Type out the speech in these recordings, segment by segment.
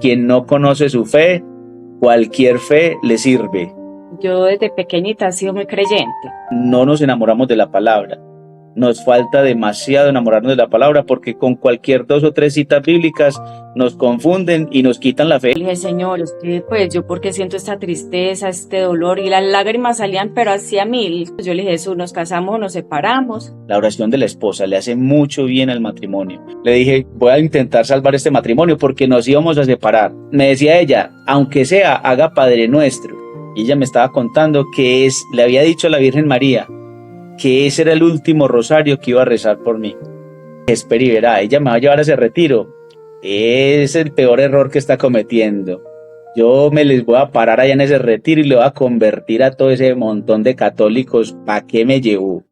Quien no conoce su fe, cualquier fe le sirve. Yo desde pequeñita he sido muy creyente. No nos enamoramos de la palabra. Nos falta demasiado enamorarnos de la palabra porque con cualquier 2 o 3 citas bíblicas nos confunden y nos quitan la fe. Le dije, Señor, es que pues yo porque siento esta tristeza, este dolor, y las lágrimas salían pero hacía mil. Yo le dije, Jesús, ¿nos casamos o nos separamos? La oración de la esposa le hace mucho bien al matrimonio. Le dije, voy a intentar salvar este matrimonio porque nos íbamos a separar. Me decía ella, aunque sea, haga Padre Nuestro. Y ella me estaba contando que le había dicho a la Virgen María que ese era el último rosario que iba a rezar por mí. Espera y verá, ella me va a llevar a ese retiro. Es el peor error que está cometiendo. Yo me les voy a parar allá en ese retiro y le voy a convertir a todo ese montón de católicos. ¿Para qué me llevó?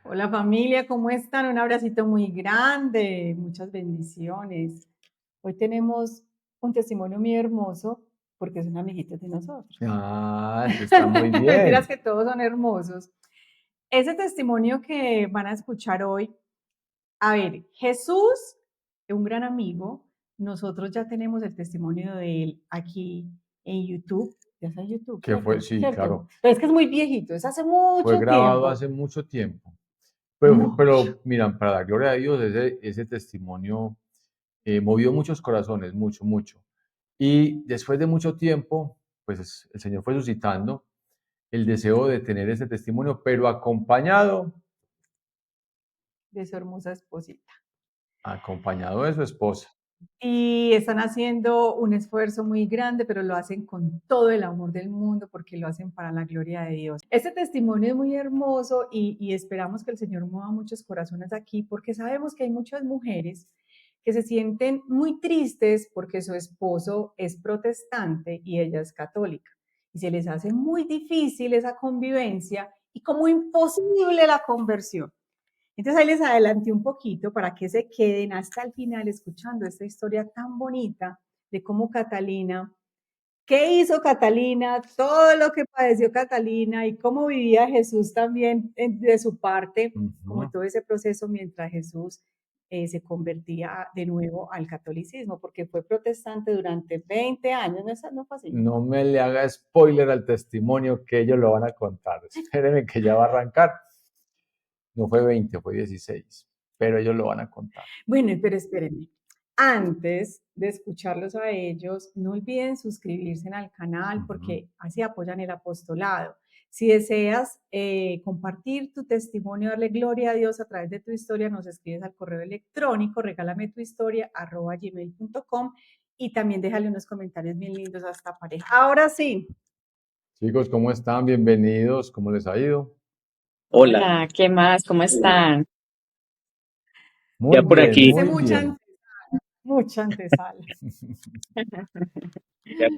Hola familia, ¿cómo están? Un abracito muy grande, muchas bendiciones. Hoy tenemos un testimonio muy hermoso porque son amiguitos de nosotros. Ah, eso está muy bien. Mentiras que todos son hermosos. Ese testimonio que van a escuchar hoy, a ver, Jesús es un gran amigo. Nosotros ya tenemos el testimonio de él aquí en YouTube. Ya está en YouTube. Que fue, sí, ¿cierto? claro. Pero es que es muy viejito, es hace mucho Fue grabado tiempo. hace mucho tiempo. Pero miran, para la gloria de Dios, ese testimonio movió muchos corazones, mucho, mucho. Y después de mucho tiempo, pues el Señor fue suscitando el deseo de tener ese testimonio, pero acompañado De su hermosa esposita. de su esposa. Y están haciendo un esfuerzo muy grande, pero lo hacen con todo el amor del mundo porque lo hacen para la gloria de Dios. Este testimonio es muy hermoso y esperamos que el Señor mueva muchos corazones aquí porque sabemos que hay muchas mujeres que se sienten muy tristes porque su esposo es protestante y ella es católica. Y se les hace muy difícil esa convivencia y como imposible la conversión. Entonces ahí les adelanté un poquito para que se queden hasta el final escuchando esta historia tan bonita de cómo Catalina, qué hizo Catalina, todo lo que padeció Catalina y cómo vivía Jesús también de su parte, como todo ese proceso mientras Jesús se convertía de nuevo al catolicismo, porque fue protestante durante 20 años, ¿no fue así? No me le haga spoiler al testimonio que ellos lo van a contar. Espérenme que ya va a arrancar. No fue 20, fue 16, pero ellos lo van a contar. Bueno, pero espérenme. Antes de escucharlos a ellos, no olviden suscribirse al canal porque así apoyan el apostolado. Si deseas compartir tu testimonio, darle gloria a Dios a través de tu historia, nos escribes al correo electrónico regálame tu historia @gmail.com y también déjale unos comentarios bien lindos a esta pareja. Ahora sí. Chicos, ¿cómo están? Bienvenidos. ¿Cómo les ha ido? Hola, ¿qué más? ¿Cómo están? Muy Ya por bien, aquí. muy Mucha bien. antesala. Ya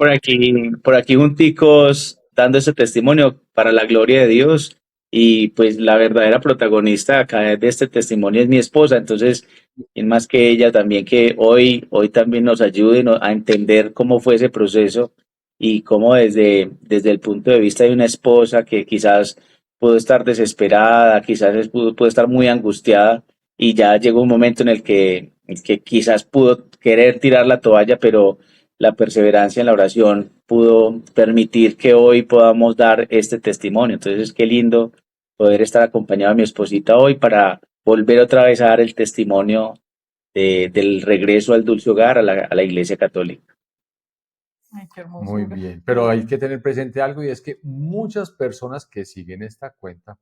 por aquí junticos dando ese testimonio para la gloria de Dios. Y pues la verdadera protagonista acá de este testimonio es mi esposa. Entonces, es más que ella también que hoy también nos ayude a entender cómo fue ese proceso y cómo desde el punto de vista de una esposa que quizás pudo estar desesperada, quizás pudo estar muy angustiada y ya llegó un momento en el que quizás pudo querer tirar la toalla, pero la perseverancia en la oración pudo permitir que hoy podamos dar este testimonio. Entonces, qué lindo poder estar acompañado de mi esposita hoy para volver otra vez a dar el testimonio del regreso al dulce hogar, a la Iglesia Católica. Ay, qué Muy hermosura. bien, pero hay que tener presente algo y es que muchas personas que siguen esta cuenta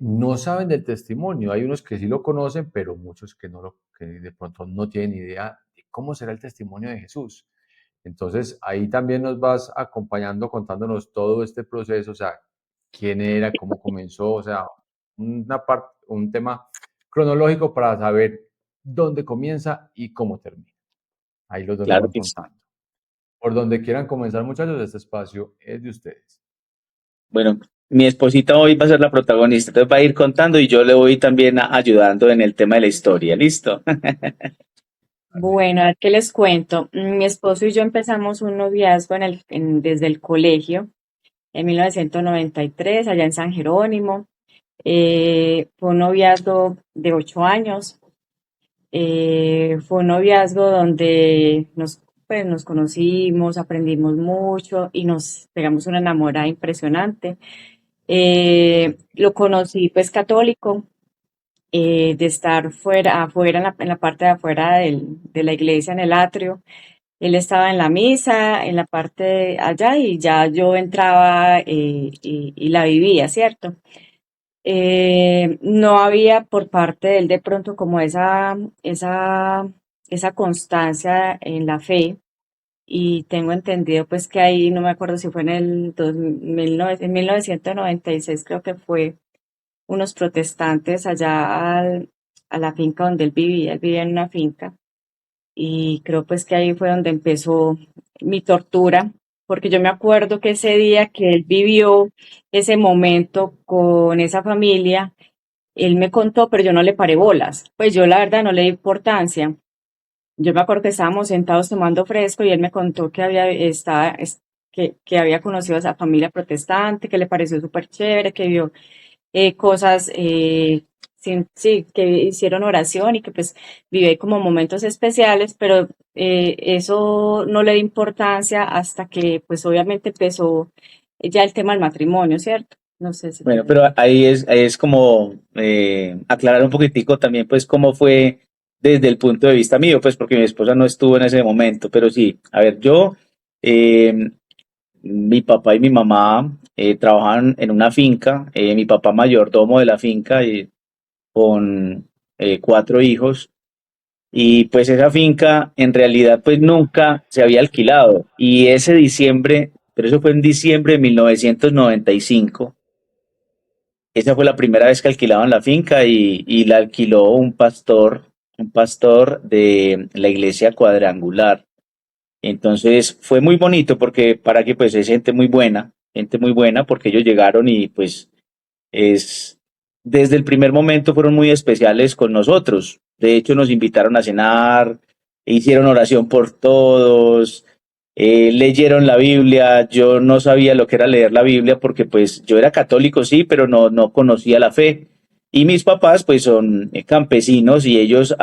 no saben del testimonio. Hay unos que sí lo conocen, pero muchos que de pronto no tienen idea de cómo será el testimonio de Jesús. Entonces, ahí también nos vas acompañando, contándonos todo este proceso, o sea, quién era, cómo comenzó, o sea, un tema cronológico para saber dónde comienza y cómo termina. Ahí los dos nos Claro van que sí. contando. Por donde quieran comenzar, muchachos, este espacio es de ustedes. Bueno, mi esposita hoy va a ser la protagonista, entonces va a ir contando y yo le voy también ayudando en el tema de la historia. ¿Listo? Bueno, a ver qué les cuento. Mi esposo y yo empezamos un noviazgo desde el colegio. en 1993, allá en San Jerónimo. Fue un noviazgo de 8 años. Fue un noviazgo donde pues, nos conocimos, aprendimos mucho y nos pegamos una enamorada impresionante. Lo conocí pues católico, de estar afuera en la parte de afuera de la iglesia, en el atrio. Él estaba en la misa, en la parte de allá, y ya yo entraba, y la vivía, ¿cierto? No había por parte de él de pronto como esa constancia en la fe, y tengo entendido pues que ahí, no me acuerdo si fue en el 1996, creo que fue, unos protestantes allá a la finca donde él vivía en una finca, y creo pues que ahí fue donde empezó mi tortura, porque yo me acuerdo que ese día que él vivió ese momento con esa familia, él me contó, pero yo no le paré bolas, pues yo la verdad no le di importancia. Yo me acuerdo que estábamos sentados tomando fresco y él me contó que había conocido a esa familia protestante, que le pareció súper chévere, que vio cosas, sí, que hicieron oración y que pues vive como momentos especiales, pero eso no le di importancia hasta que pues obviamente empezó ya el tema del matrimonio, ¿cierto? No sé si Bueno, quieres. pero ahí es como aclarar un poquitico también, pues, cómo fue desde el punto de vista mío, pues, porque mi esposa no estuvo en ese momento, pero sí, a ver, eh, mi papá y mi mamá trabajaban en una finca, mi papá mayordomo de la finca con 4 hijos, y pues esa finca en realidad pues nunca se había alquilado, y ese diciembre, pero eso fue en diciembre de 1995. Esa fue la primera vez que alquilaban la finca y la alquiló un pastor de la iglesia cuadrangular. Entonces fue muy bonito porque para que pues es gente muy buena porque ellos llegaron y pues es desde el primer momento fueron muy especiales con nosotros. De hecho nos invitaron a cenar, hicieron oración por todos, leyeron la Biblia. Yo no sabía lo que era leer la Biblia porque pues yo era católico, sí, pero no conocía la fe. Y mis papás pues son campesinos y ellos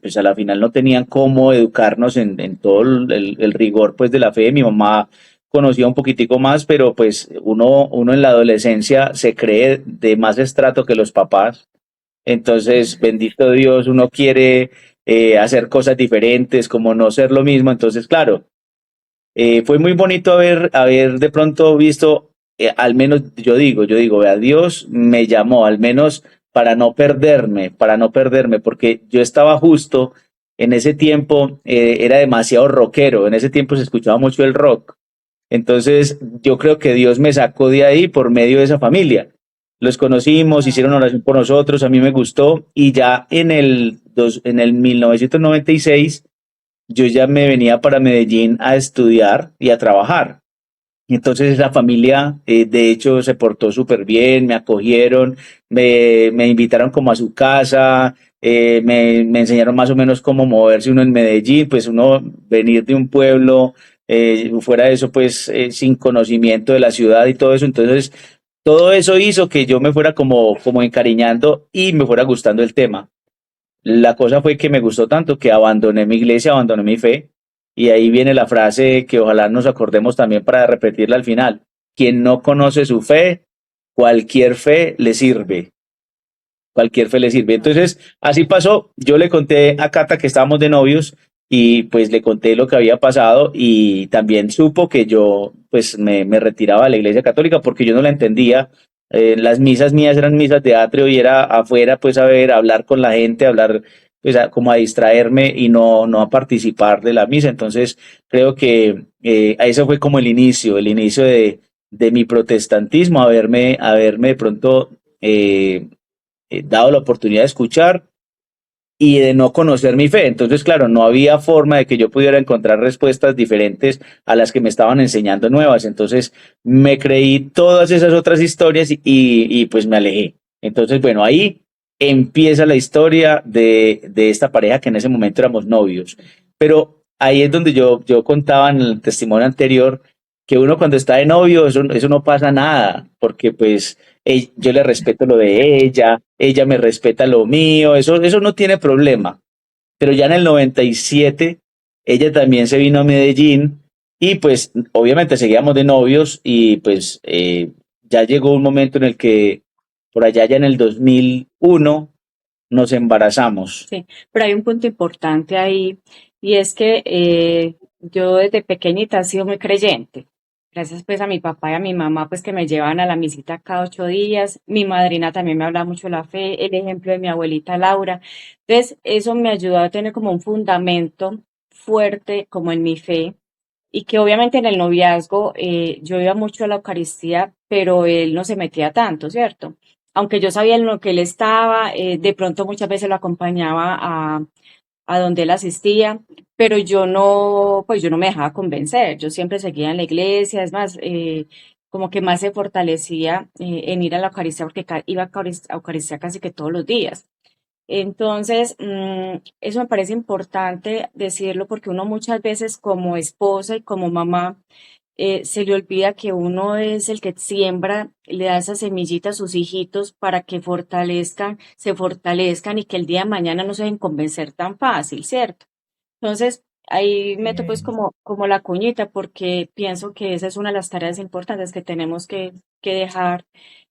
pues a la final no tenían cómo educarnos en todo el rigor pues de la fe. Mi mamá conocía un poquitico más, pero pues uno en la adolescencia se cree de más estrato que los papás. Entonces, bendito Dios, uno quiere hacer cosas diferentes, como no ser lo mismo. Entonces, claro, fue muy bonito haber de pronto visto, al menos yo digo, vea, Dios me llamó, al menos para no perderme, porque yo estaba justo en ese tiempo, era demasiado rockero, en ese tiempo se escuchaba mucho el rock. Entonces, yo creo que Dios me sacó de ahí por medio de esa familia. Los conocimos, hicieron oración por nosotros, a mí me gustó, y ya en el 1996 yo ya me venía para Medellín a estudiar y a trabajar. Entonces esa familia, de hecho, se portó súper bien, me acogieron, me invitaron como a su casa, me enseñaron más o menos cómo moverse uno en Medellín, pues uno venir de un pueblo, fuera de eso, pues sin conocimiento de la ciudad y todo eso. Entonces, todo eso hizo que yo me fuera como encariñando y me fuera gustando el tema. La cosa fue que me gustó tanto que abandoné mi iglesia, abandoné mi fe, y ahí viene la frase que ojalá nos acordemos también para repetirla al final. Quien no conoce su fe, cualquier fe le sirve, cualquier fe le sirve. Entonces, así pasó. Yo le conté a Cata que estábamos de novios y pues le conté lo que había pasado, y también supo que yo pues me retiraba de la iglesia católica porque yo no la entendía. Las misas mías eran misas de atrio y era afuera pues a ver, a hablar con la gente, a hablar pues como a distraerme y no a participar de la misa. Entonces creo que eso fue como el inicio de mi protestantismo, haberme de pronto dado la oportunidad de escuchar y de no conocer mi fe. Entonces, claro, no había forma de que yo pudiera encontrar respuestas diferentes a las que me estaban enseñando nuevas. Entonces, me creí todas esas otras historias y pues me alejé. Entonces, bueno, ahí empieza la historia de esta pareja que en ese momento éramos novios. Pero ahí es donde yo contaba en el testimonio anterior que uno cuando está de novio, eso no pasa nada, porque pues yo le respeto lo de ella me respeta lo mío, eso no tiene problema. Pero ya en el 97, ella también se vino a Medellín y pues obviamente seguíamos de novios y pues ya llegó un momento en el que por allá ya en el 2001 nos embarazamos. Sí, pero hay un punto importante ahí y es que yo desde pequeñita he sido muy creyente. Gracias pues a mi papá y a mi mamá pues que me llevan a la misita cada 8 días. Mi madrina también me habla mucho de la fe, el ejemplo de mi abuelita Laura. Entonces eso me ayudó a tener como un fundamento fuerte como en mi fe y que obviamente en el noviazgo yo iba mucho a la Eucaristía, pero él no se metía tanto, ¿cierto? Aunque yo sabía en lo que él estaba, de pronto muchas veces lo acompañaba a donde él asistía, pero yo no me dejaba convencer, yo siempre seguía en la iglesia, es más, como que más se fortalecía en ir a la Eucaristía porque iba a Eucaristía casi que todos los días. Entonces, eso me parece importante decirlo porque uno muchas veces como esposa y como mamá se le olvida que uno es el que siembra, le da esa semillita a sus hijitos para que se fortalezcan y que el día de mañana no se dejen convencer tan fácil, ¿cierto? Entonces, ahí meto pues como la cuñita porque pienso que esa es una de las tareas importantes que tenemos que dejar,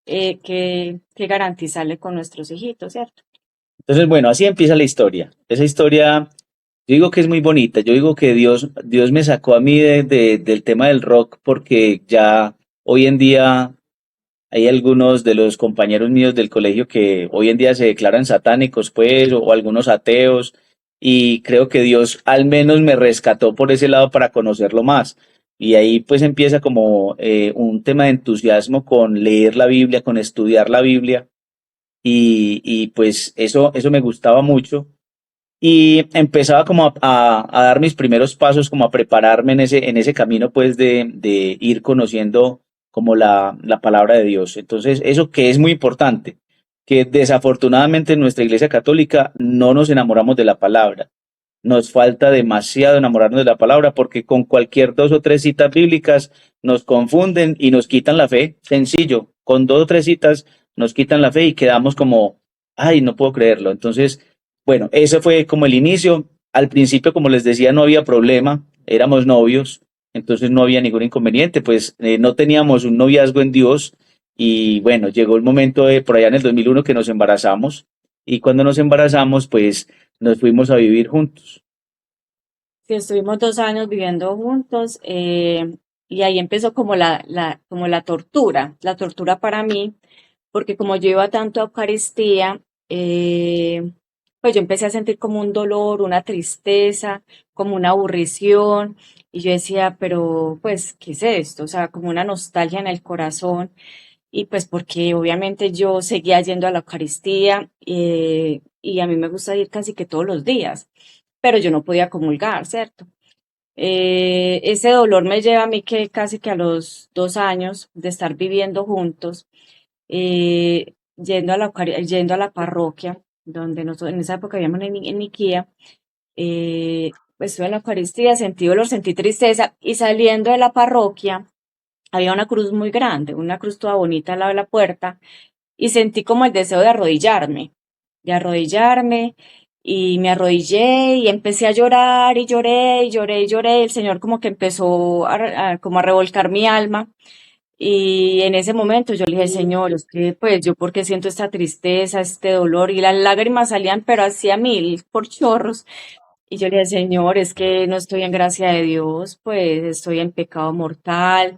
que garantizarle con nuestros hijitos, ¿cierto? Entonces, bueno, así empieza la historia. Esa historia, yo digo que es muy bonita. Yo digo que Dios me sacó a mí del tema del rock porque ya hoy en día hay algunos de los compañeros míos del colegio que hoy en día se declaran satánicos, pues, o algunos ateos, y creo que Dios al menos me rescató por ese lado para conocerlo más. Y ahí pues empieza como un tema de entusiasmo con leer la Biblia, con estudiar la Biblia y pues eso me gustaba mucho y empezaba como a dar mis primeros pasos, como a prepararme en ese camino pues de ir conociendo como la palabra de Dios. Entonces, eso que es muy importante, que desafortunadamente en nuestra iglesia católica no nos enamoramos de la palabra. Nos falta demasiado enamorarnos de la palabra porque con cualquier 2 o 3 citas bíblicas nos confunden y nos quitan la fe. Sencillo, con 2 o 3 citas nos quitan la fe y quedamos como, ay, no puedo creerlo. Entonces, bueno, ese fue como el inicio. Al principio, como les decía, no había problema, éramos novios, entonces no había ningún inconveniente, pues no teníamos un noviazgo en Dios y bueno, llegó el momento de por allá en el 2001 que nos embarazamos y cuando nos embarazamos, pues nos fuimos a vivir juntos. Sí, estuvimos 2 años viviendo juntos y ahí empezó como como la tortura para mí, porque como yo iba tanto a Eucaristía, pues yo empecé a sentir como un dolor, una tristeza, como una aburrición, y yo decía, pero pues, ¿qué es esto? O sea, como una nostalgia en el corazón, y pues porque obviamente yo seguía yendo a la Eucaristía y a mí me gusta ir casi que todos los días, pero yo no podía comulgar, ¿cierto? Ese dolor me lleva a mí que casi que a los 2 años de estar viviendo juntos, yendo a la parroquia, donde nosotros en esa época vivíamos en Niquía, pues estuve en la Eucaristía, sentí dolor, sentí tristeza, y saliendo de la parroquia había una cruz muy grande, una cruz toda bonita al lado de la puerta, y sentí como el deseo de arrodillarme, y me arrodillé y empecé a llorar y lloré y lloré y lloré. El Señor como que empezó como a revolcar mi alma. Y en ese momento yo le dije, Señor, es que pues yo porque siento esta tristeza, este dolor, y las lágrimas salían, pero hacía mil por chorros. Y yo le dije, Señor, es que no estoy en gracia de Dios, pues estoy en pecado mortal,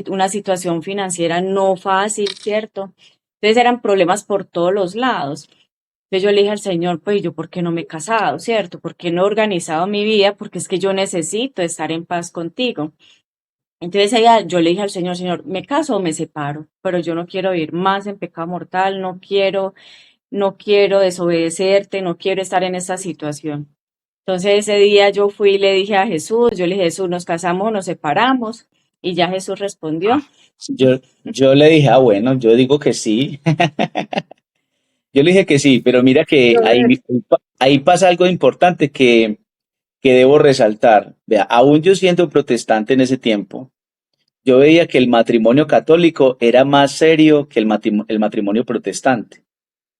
una situación financiera no fácil, ¿cierto? Entonces eran problemas por todos los lados. Entonces yo le dije al Señor, pues yo, ¿por qué no me he casado, cierto? ¿Por qué no he organizado mi vida? Porque es que yo necesito estar en paz contigo. Entonces yo le dije al Señor, Señor, ¿me caso o me separo? Pero yo no quiero vivir más en pecado mortal, no quiero desobedecerte, no quiero estar en esta situación. Entonces ese día yo fui y le dije a Jesús, yo le dije, Jesús, ¿nos casamos o nos separamos? Y ya Jesús respondió. Yo le dije, ah, bueno, yo digo que sí. Yo le dije que sí, pero mira que ahí pasa algo importante que que debo resaltar. Vea, aún yo siendo protestante en ese tiempo, yo veía que el matrimonio católico era más serio que el matrimonio protestante.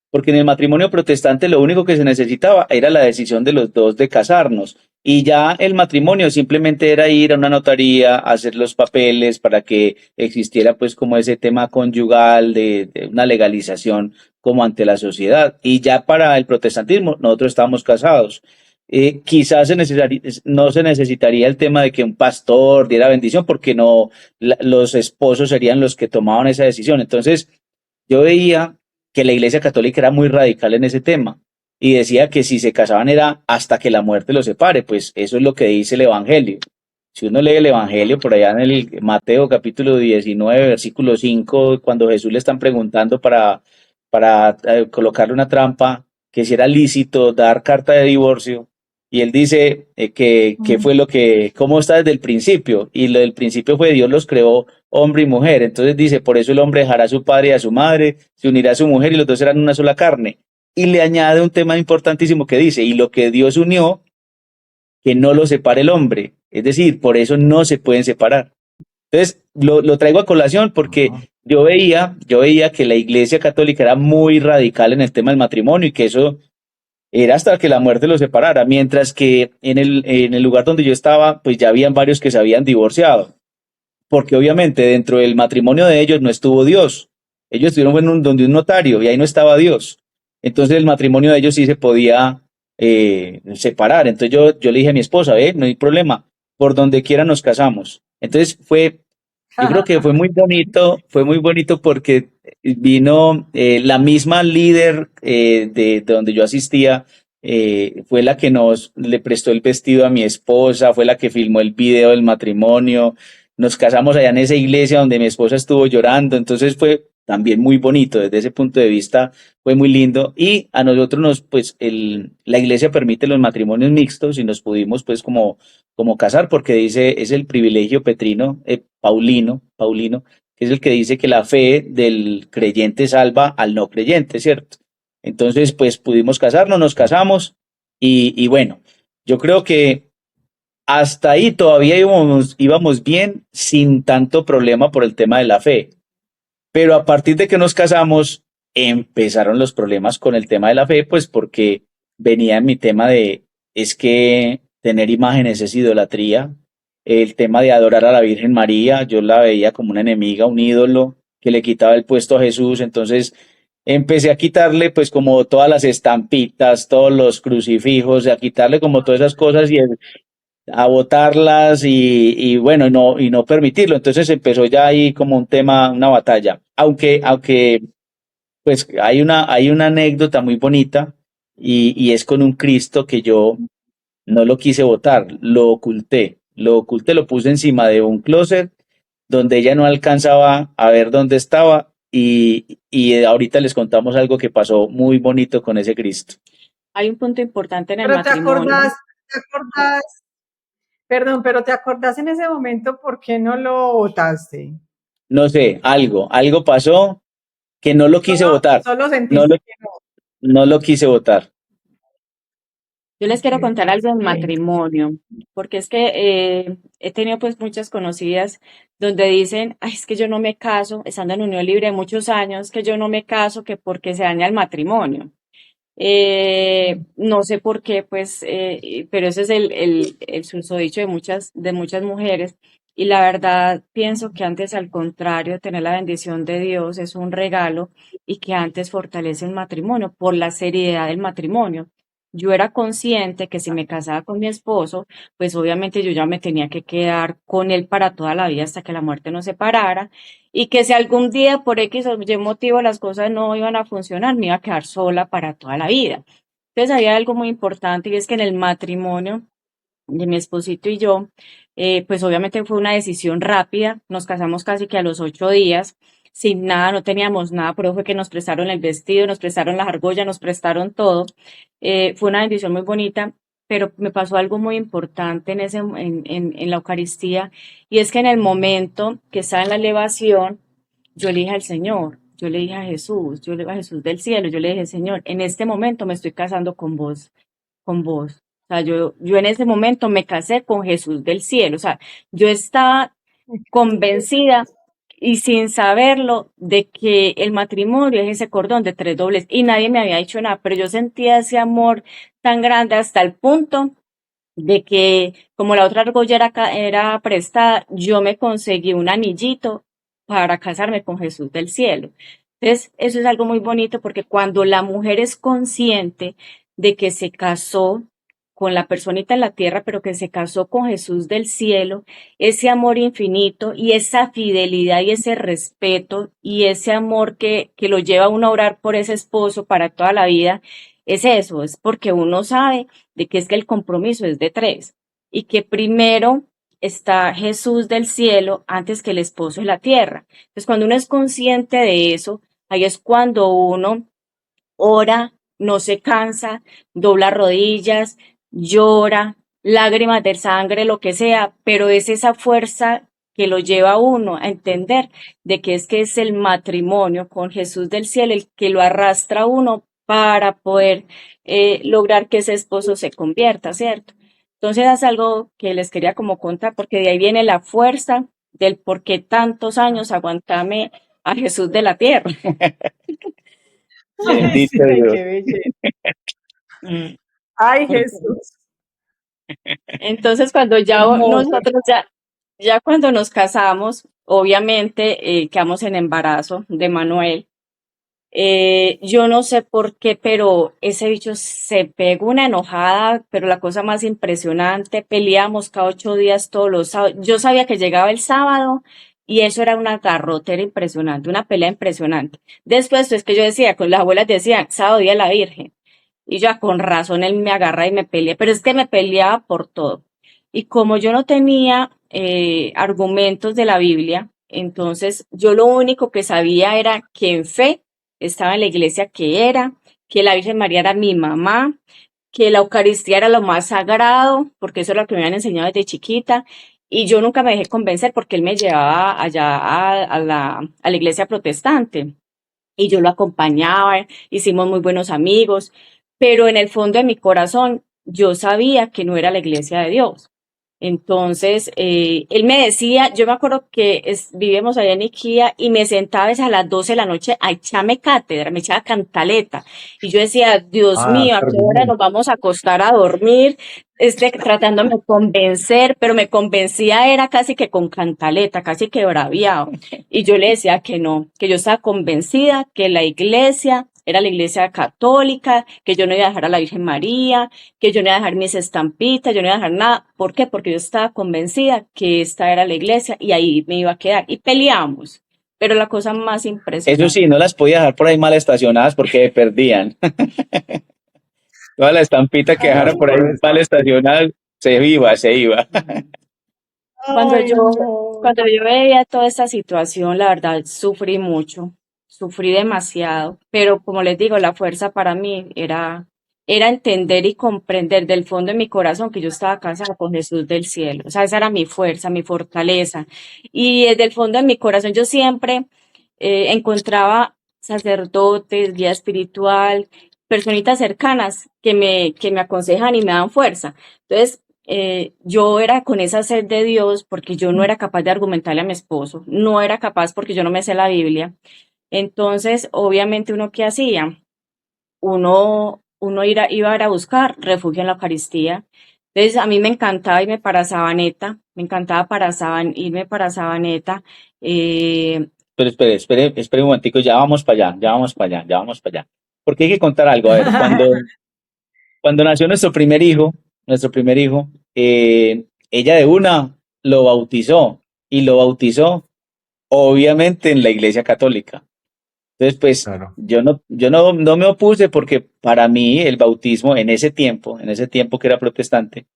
Porque en el matrimonio protestante lo único que se necesitaba era la decisión de los dos de casarnos. Y ya el matrimonio simplemente era ir a una notaría, hacer los papeles para que existiera pues como ese tema conyugal de una legalización como ante la sociedad. Y ya para el protestantismo nosotros estábamos casados. Quizás no se necesitaría el tema de que un pastor diera bendición porque no, los esposos serían los que tomaban esa decisión. Entonces, yo veía que la Iglesia Católica era muy radical en ese tema y decía que si se casaban era hasta que la muerte los separe, pues eso es lo que dice el Evangelio. Si uno lee el Evangelio por allá en el Mateo capítulo 19, versículo 5, cuando Jesús le están preguntando para colocarle una trampa, que si era lícito dar carta de divorcio, y él dice que fue lo que, cómo está desde el principio, y lo del principio fue Dios los creó hombre y mujer. Entonces dice, por eso el hombre dejará a su padre y a su madre, se unirá a su mujer y los dos serán una sola carne. Y le añade un tema importantísimo que dice, y lo que Dios unió, que no lo separe el hombre. Es decir, por eso no se pueden separar. Entonces, lo traigo a colación porque Ajá. yo veía que la Iglesia Católica era muy radical en el tema del matrimonio y que eso era hasta que la muerte los separara, mientras que en el lugar donde yo estaba, pues ya habían varios que se habían divorciado porque obviamente dentro del matrimonio de ellos no estuvo Dios. Ellos estuvieron donde un notario y ahí no estaba Dios. Entonces el matrimonio de ellos sí se podía separar. Entonces yo le dije a mi esposa, no hay problema, por donde quiera nos casamos. Entonces yo creo que fue muy bonito porque vino la misma líder de donde yo asistía, fue la que le prestó el vestido a mi esposa, fue la que filmó el video del matrimonio, nos casamos allá en esa iglesia donde mi esposa estuvo llorando, entonces fue también muy bonito, desde ese punto de vista fue muy lindo y a nosotros pues la iglesia permite los matrimonios mixtos y nos pudimos pues como casar porque dice, es el privilegio petrino, Paulino, que es el que dice que la fe del creyente salva al no creyente, ¿cierto? Entonces pues pudimos casarnos, nos casamos y bueno, yo creo que hasta ahí todavía íbamos bien sin tanto problema por el tema de la fe. Pero a partir de que nos casamos, empezaron los problemas con el tema de la fe, pues porque venía mi tema es que tener imágenes es idolatría, el tema de adorar a la Virgen María, yo la veía como una enemiga, un ídolo que le quitaba el puesto a Jesús, entonces empecé a quitarle pues como todas las estampitas, todos los crucifijos, a quitarle como todas esas cosas a votarlas y bueno, y no permitirlo. Entonces empezó ya ahí como un tema, una batalla. Aunque pues hay una anécdota muy bonita y es con un Cristo que yo no lo quise votar, lo oculté, lo puse encima de un closet donde ella no alcanzaba a ver dónde estaba y ahorita les contamos algo que pasó muy bonito con ese Cristo. Hay un punto importante en el Pero matrimonio. te acordás, perdón, pero te acordás en ese momento por qué no lo votaste. No sé, algo pasó que no lo quise votar. Solo No sentiste lo, que no. no lo quise votar. Yo les quiero contar algo en Ok. matrimonio, porque es que he tenido pues muchas conocidas donde dicen, ay, es que yo no me caso, estando en unión libre de muchos años, que yo no me caso, que porque se daña el matrimonio. No sé por qué, pues, pero ese es el susodicho de muchas mujeres. Y la verdad, pienso que antes, al contrario, tener la bendición de Dios es un regalo y que antes fortalece el matrimonio por la seriedad del matrimonio. Yo era consciente que si me casaba con mi esposo, pues obviamente yo ya me tenía que quedar con él para toda la vida hasta que la muerte nos separara y que si algún día por X o Y motivo las cosas no iban a funcionar, me iba a quedar sola para toda la vida. Entonces había algo muy importante y es que en el matrimonio de mi esposito y yo, pues obviamente fue una decisión rápida, nos casamos casi que a los 8 días, sin nada, no teníamos nada, pero fue que nos prestaron el vestido, nos prestaron las argollas, nos prestaron todo. Fue una bendición muy bonita, pero me pasó algo muy importante en la Eucaristía, y es que en el momento que estaba en la elevación, yo le dije al Señor, yo le dije a Jesús, yo le dije a Jesús del cielo, yo le dije, Señor, en este momento me estoy casando con vos, con vos. O sea, yo en ese momento me casé con Jesús del cielo. O sea, yo estaba convencida y sin saberlo de que el matrimonio es ese cordón de tres dobles y nadie me había dicho nada, pero yo sentía ese amor tan grande hasta el punto de que como la otra argolla era prestada, yo me conseguí un anillito para casarme con Jesús del cielo. Entonces, eso es algo muy bonito porque cuando la mujer es consciente de que se casó con la personita en la tierra, pero que se casó con Jesús del cielo, ese amor infinito y esa fidelidad y ese respeto y ese amor que lo lleva a uno a orar por ese esposo para toda la vida, es eso, es porque uno sabe de que es que el compromiso es de tres y que primero está Jesús del cielo antes que el esposo de la tierra. Entonces, cuando uno es consciente de eso, ahí es cuando uno ora, no se cansa, dobla rodillas, llora, lágrimas de sangre, lo que sea, pero es esa fuerza que lo lleva a uno a entender de que es el matrimonio con Jesús del cielo el que lo arrastra a uno para poder lograr que ese esposo se convierta, ¿cierto? Entonces es algo que les quería como contar, porque de ahí viene la fuerza del por qué tantos años aguantame a Jesús de la tierra. Ay, Bendito sí, Dios. qué belleza. Mm. Ay, Jesús. Entonces, cuando ya Hermoso. nosotros ya cuando nos casamos, obviamente quedamos en embarazo de Manuel. Yo no sé por qué, pero ese bicho se pegó una enojada, pero la cosa más impresionante, peleamos cada 8 días todos los sábados. Yo sabía que llegaba el sábado y eso era una garrotera impresionante, una pelea impresionante. Después es que yo decía, con las abuelas decían, sábado día de la Virgen. Y yo, con razón, él me agarra y me pelea, pero es que me peleaba por todo. Y como yo no tenía argumentos de la Biblia, entonces yo lo único que sabía era que en fe estaba en la iglesia que era, que la Virgen María era mi mamá, que la Eucaristía era lo más sagrado, porque eso es lo que me habían enseñado desde chiquita, y yo nunca me dejé convencer porque él me llevaba allá a la iglesia protestante y yo lo acompañaba, hicimos muy buenos amigos, pero en el fondo de mi corazón yo sabía que no era la iglesia de Dios. Entonces, él me decía, yo me acuerdo que vivíamos allá en Iquía y me sentaba a veces a las 12 de la noche a echarme cátedra, me echaba cantaleta. Y yo decía, Dios Ah, mío, ¿a qué hora perdón. nos vamos a acostar a dormir? Tratándome de convencer, pero me convencía era casi que con cantaleta, casi que braviado. Y yo le decía que no, que yo estaba convencida que la iglesia era la iglesia católica, que yo no iba a dejar a la Virgen María, que yo no iba a dejar mis estampitas, yo no iba a dejar nada. ¿Por qué? Porque yo estaba convencida que esta era la iglesia y ahí me iba a quedar. Y peleamos. Pero la cosa más Eso impresionante. sí, no las podía dejar por ahí mal estacionadas porque perdían. Toda la estampita que Ay, dejara por ahí mal estacionada se iba, se iba. Cuando ay, yo, no. cuando yo veía toda esta situación, la verdad, sufrí mucho, sufrí demasiado, pero como les digo, la fuerza para mí era entender y comprender del fondo de mi corazón que yo estaba casada con Jesús del cielo. O sea, esa era mi fuerza, mi fortaleza. Y desde el fondo de mi corazón yo siempre encontraba sacerdotes, guía espiritual, personitas cercanas que me aconsejan y me dan fuerza. Entonces, yo era con esa sed de Dios porque yo no era capaz de argumentarle a mi esposo, no era capaz porque yo no me sé la Biblia. Entonces, obviamente, ¿uno qué hacía? Uno iba a ir a buscar refugio en la Eucaristía. Entonces, a mí me encantaba irme para Sabaneta, me encantaba irme para Sabaneta. eh, Pero espere un momentico, ya vamos para allá, ya vamos para allá, ya vamos para allá. Porque hay que contar algo. A ver, cuando nació nuestro primer hijo, ella de una lo bautizó y lo bautizó obviamente en la iglesia católica. Entonces, pues Claro. yo no me opuse porque para mí el bautismo en ese tiempo que era protestante,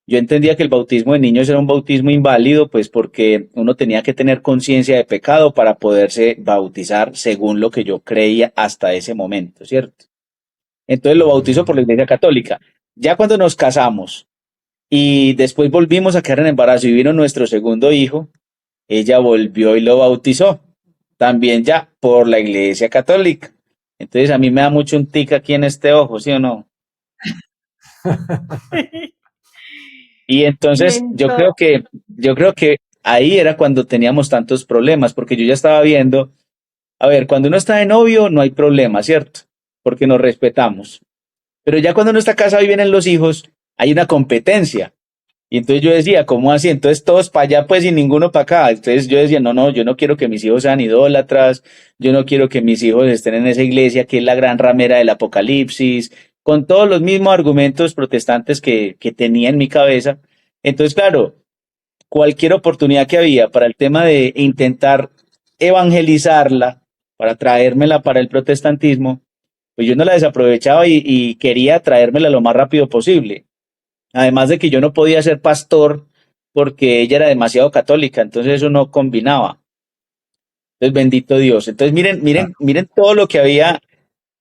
yo entendía que el bautismo de niños era un bautismo inválido, pues porque uno tenía que tener conciencia de pecado para poderse bautizar según lo que yo creía hasta ese momento, ¿cierto? Entonces lo bautizó por la iglesia católica. Ya cuando nos casamos y después volvimos a quedar en embarazo y vino nuestro segundo hijo, ella volvió y lo bautizó, también ya por la iglesia católica. Entonces a mí me da mucho un tic aquí en este ojo, ¿sí o no? Y Y entonces yo creo que ahí era cuando teníamos tantos problemas, porque yo ya estaba viendo, a ver, cuando uno está de novio no hay problema, ¿cierto? Porque nos respetamos. Pero ya cuando uno está casado y vienen los hijos, hay una competencia. Y entonces yo decía, ¿cómo así? Entonces todos para allá, pues, y ninguno para acá. Entonces yo decía, no, no, yo no quiero que mis hijos sean idólatras, yo no quiero que mis hijos estén en esa iglesia que es la gran ramera del Apocalipsis, con todos los mismos argumentos protestantes que tenía en mi cabeza. Entonces, claro, cualquier oportunidad que había para el tema de intentar evangelizarla, para traérmela para el protestantismo, pues yo no la desaprovechaba y quería traérmela lo más rápido posible. Además de que yo no podía ser pastor porque ella era demasiado católica, entonces eso no combinaba. Entonces, bendito Dios. Entonces, miren todo lo que había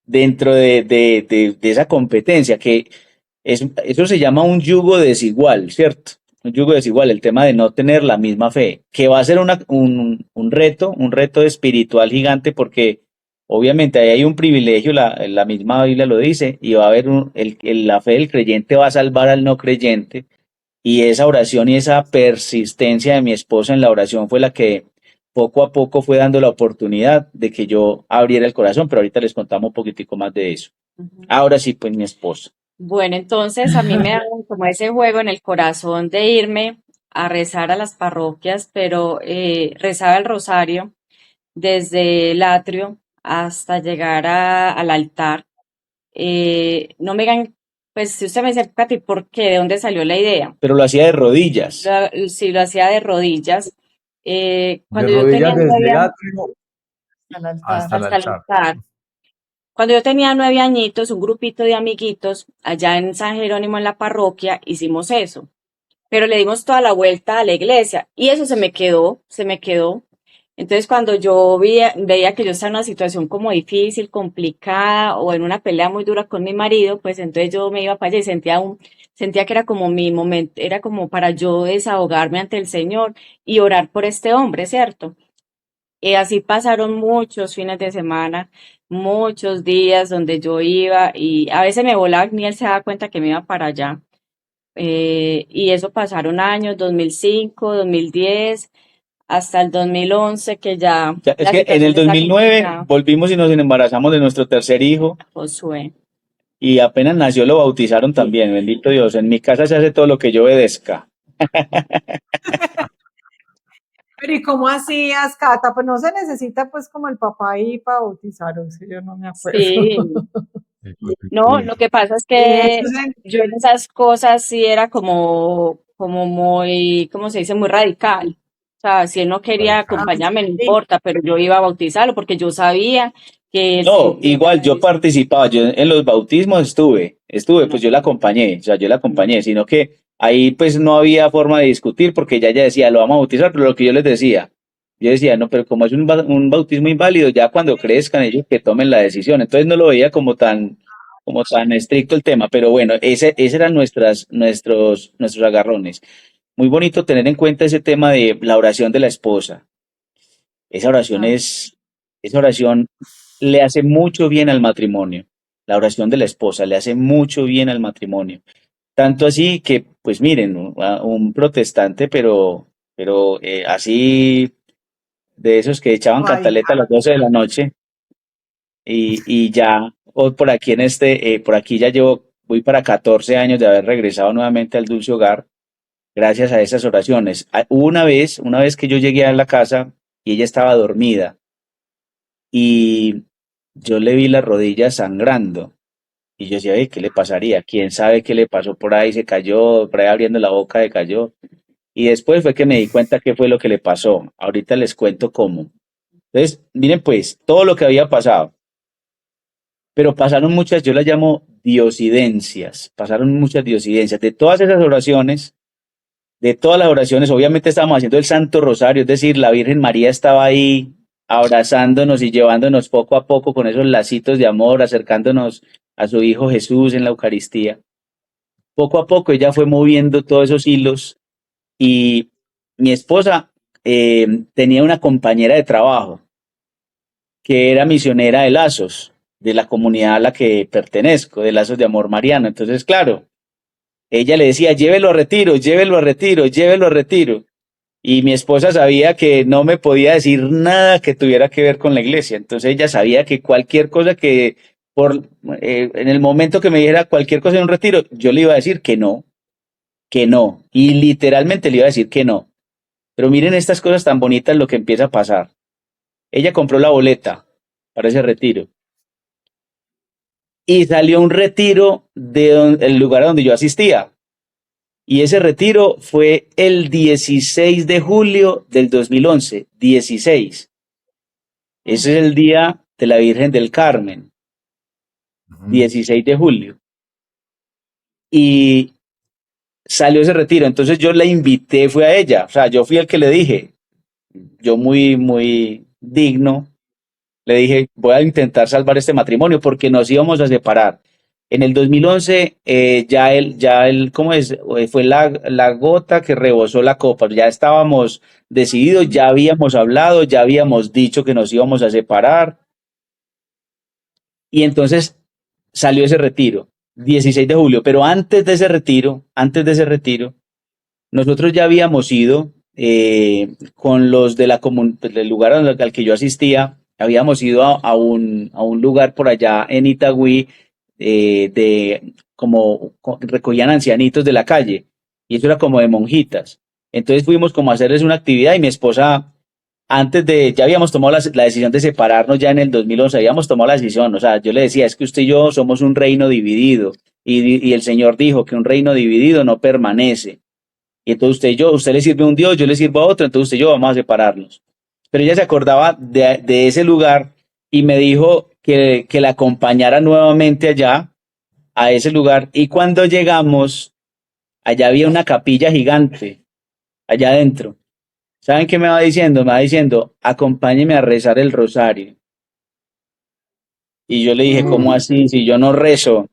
dentro de esa competencia, que eso se llama un yugo desigual, ¿cierto? Un yugo desigual, el tema de no tener la misma fe, que va a ser un reto espiritual gigante, porque obviamente ahí hay un privilegio, la misma Biblia lo dice, y va a haber la fe del creyente va a salvar al no creyente, y esa oración y esa persistencia de mi esposa en la oración fue la que poco a poco fue dando la oportunidad de que yo abriera el corazón, pero ahorita les contamos un poquitico más de eso. Ujú. Ahora sí, pues mi esposa. Bueno, entonces a mí me da como ese juego en el corazón de irme a rezar a las parroquias, pero rezaba el rosario desde el atrio hasta llegar al altar. No me digan, pues si usted me dice, Katy, ¿por qué? ¿De dónde salió la idea? Pero lo hacía de rodillas. Si lo hacía de rodillas, De cuando yo rodillas tenía desde el atrio al altar. hasta el hasta el altar. altar. Cuando yo tenía 9 añitos, un grupito de amiguitos allá en San Jerónimo en la parroquia hicimos eso, pero le dimos toda la vuelta a la iglesia y eso se me quedó. Entonces cuando yo veía que yo estaba en una situación como difícil, complicada o en una pelea muy dura con mi marido, pues entonces yo me iba para allá y sentía que era como mi momento, era como para yo desahogarme ante el Señor y orar por este hombre, ¿cierto? Y así pasaron muchos fines de semana, muchos días donde yo iba y a veces me volaba ni él se daba cuenta que me iba para allá. Y eso pasaron años, 2005, 2010, hasta el 2011, que ya Ya, es la que en el situación está 2009 complicada. volvimos y nos embarazamos de nuestro tercer hijo Josué. y apenas nació lo bautizaron Sí. también, bendito Dios. En mi casa se hace todo lo que yo obedezca. Pero ¿y cómo hacías, Cata? Pues no se necesita pues como el papá ahí para bautizar, o sea, yo no me acuerdo. Sí, El no, lo crucifijo. que pasa es Eso que yo en esas cosas sí era como muy, ¿cómo se dice? Muy radical. O sea, si él no quería Radical. acompañarme, no sí. importa, pero yo iba a bautizarlo porque yo sabía que el No, Señor iba a igual yo hacer eso. participaba, yo en los bautismos pues yo la acompañé, o sea, yo la acompañé, sino que ahí pues no había forma de discutir porque ella decía, lo vamos a bautizar, pero lo que yo les decía, yo decía, no, pero como es un bautismo inválido, ya cuando crezcan ellos que tomen la decisión, entonces no lo veía como tan estricto el tema, pero bueno, ese eran nuestros agarrones. Muy bonito tener en cuenta ese tema de la oración de la esposa. Esa oración Ah, esa oración le hace mucho bien al matrimonio. La oración de la esposa le hace mucho bien al matrimonio. Tanto así que, pues miren, un protestante, pero así de esos que echaban cantaleta a radical. las 12 de la noche y ya, o por aquí por aquí ya voy para 14 años de haber regresado nuevamente al dulce hogar, gracias a esas oraciones. Hubo una vez que yo llegué a la casa y ella estaba dormida y yo le vi las rodillas sangrando y yo decía, "Ey, ¿qué le pasaría? ¿Quién sabe qué le pasó por ahí? Se cayó, por ahí abriendo la boca se cayó". Y después fue que me di cuenta qué fue lo que le pasó. Ahorita les cuento cómo. Entonces, miren pues, todo lo que había pasado, pero pasaron muchas, yo las llamo diosidencias, pasaron muchas diosidencias. De todas las oraciones, obviamente estábamos haciendo el Santo Rosario, es decir, la Virgen María estaba ahí abrazándonos y llevándonos poco a poco con esos lacitos de amor, acercándonos a su Hijo Jesús en la Eucaristía. Poco a poco ella fue moviendo todos esos hilos y mi esposa tenía una compañera de trabajo que era misionera de Lazos, de la comunidad a la que pertenezco, de Lazos de Amor Mariano. Entonces, claro, ella le decía, llévelo a retiro, llévelo a retiro, llévelo a retiro. Y mi esposa sabía que no me podía decir nada que tuviera que ver con la iglesia. Entonces ella sabía que cualquier cosa en el momento que me dijera cualquier cosa en un retiro, yo le iba a decir que no, que no. Y literalmente le iba a decir que no. Pero miren estas cosas tan bonitas lo que empieza a pasar. Ella compró la boleta para ese retiro y salió a un retiro el lugar a donde yo asistía. Y ese retiro fue el 16 de julio del 2011. 16. Ese es el día de la Virgen del Carmen. 16 de julio. Y salió ese retiro. Entonces yo la invité, fue a ella. O sea, yo fui el que le dije, yo muy digno, le dije, voy a intentar salvar este matrimonio porque nos íbamos a separar. En el 2011, ¿cómo es? Fue la gota que rebosó la copa. Ya estábamos decididos, ya habíamos hablado, ya habíamos dicho que nos íbamos a separar. Y entonces salió ese retiro, 16 de julio. Pero antes de ese retiro, nosotros ya habíamos ido con los de del lugar al que yo asistía, habíamos ido a un lugar por allá en Itagüí, recogían ancianitos de la calle, y eso era como de monjitas. Entonces fuimos como a hacerles una actividad y mi esposa, ya habíamos tomado la decisión de separarnos ya en el 2011, habíamos tomado la decisión, o sea, yo le decía, es que usted y yo somos un reino dividido, y el Señor dijo que un reino dividido no permanece. Y entonces usted le sirve a un Dios, yo le sirvo a otro, entonces usted y yo vamos a separarnos. Pero ella se acordaba de ese lugar y me dijo que la acompañara nuevamente allá, a ese lugar. Y cuando llegamos, allá había una capilla gigante, allá adentro. ¿Saben qué me va diciendo? Me va diciendo, acompáñeme a rezar el rosario. Y yo le dije, ¿cómo así? Si yo no rezo,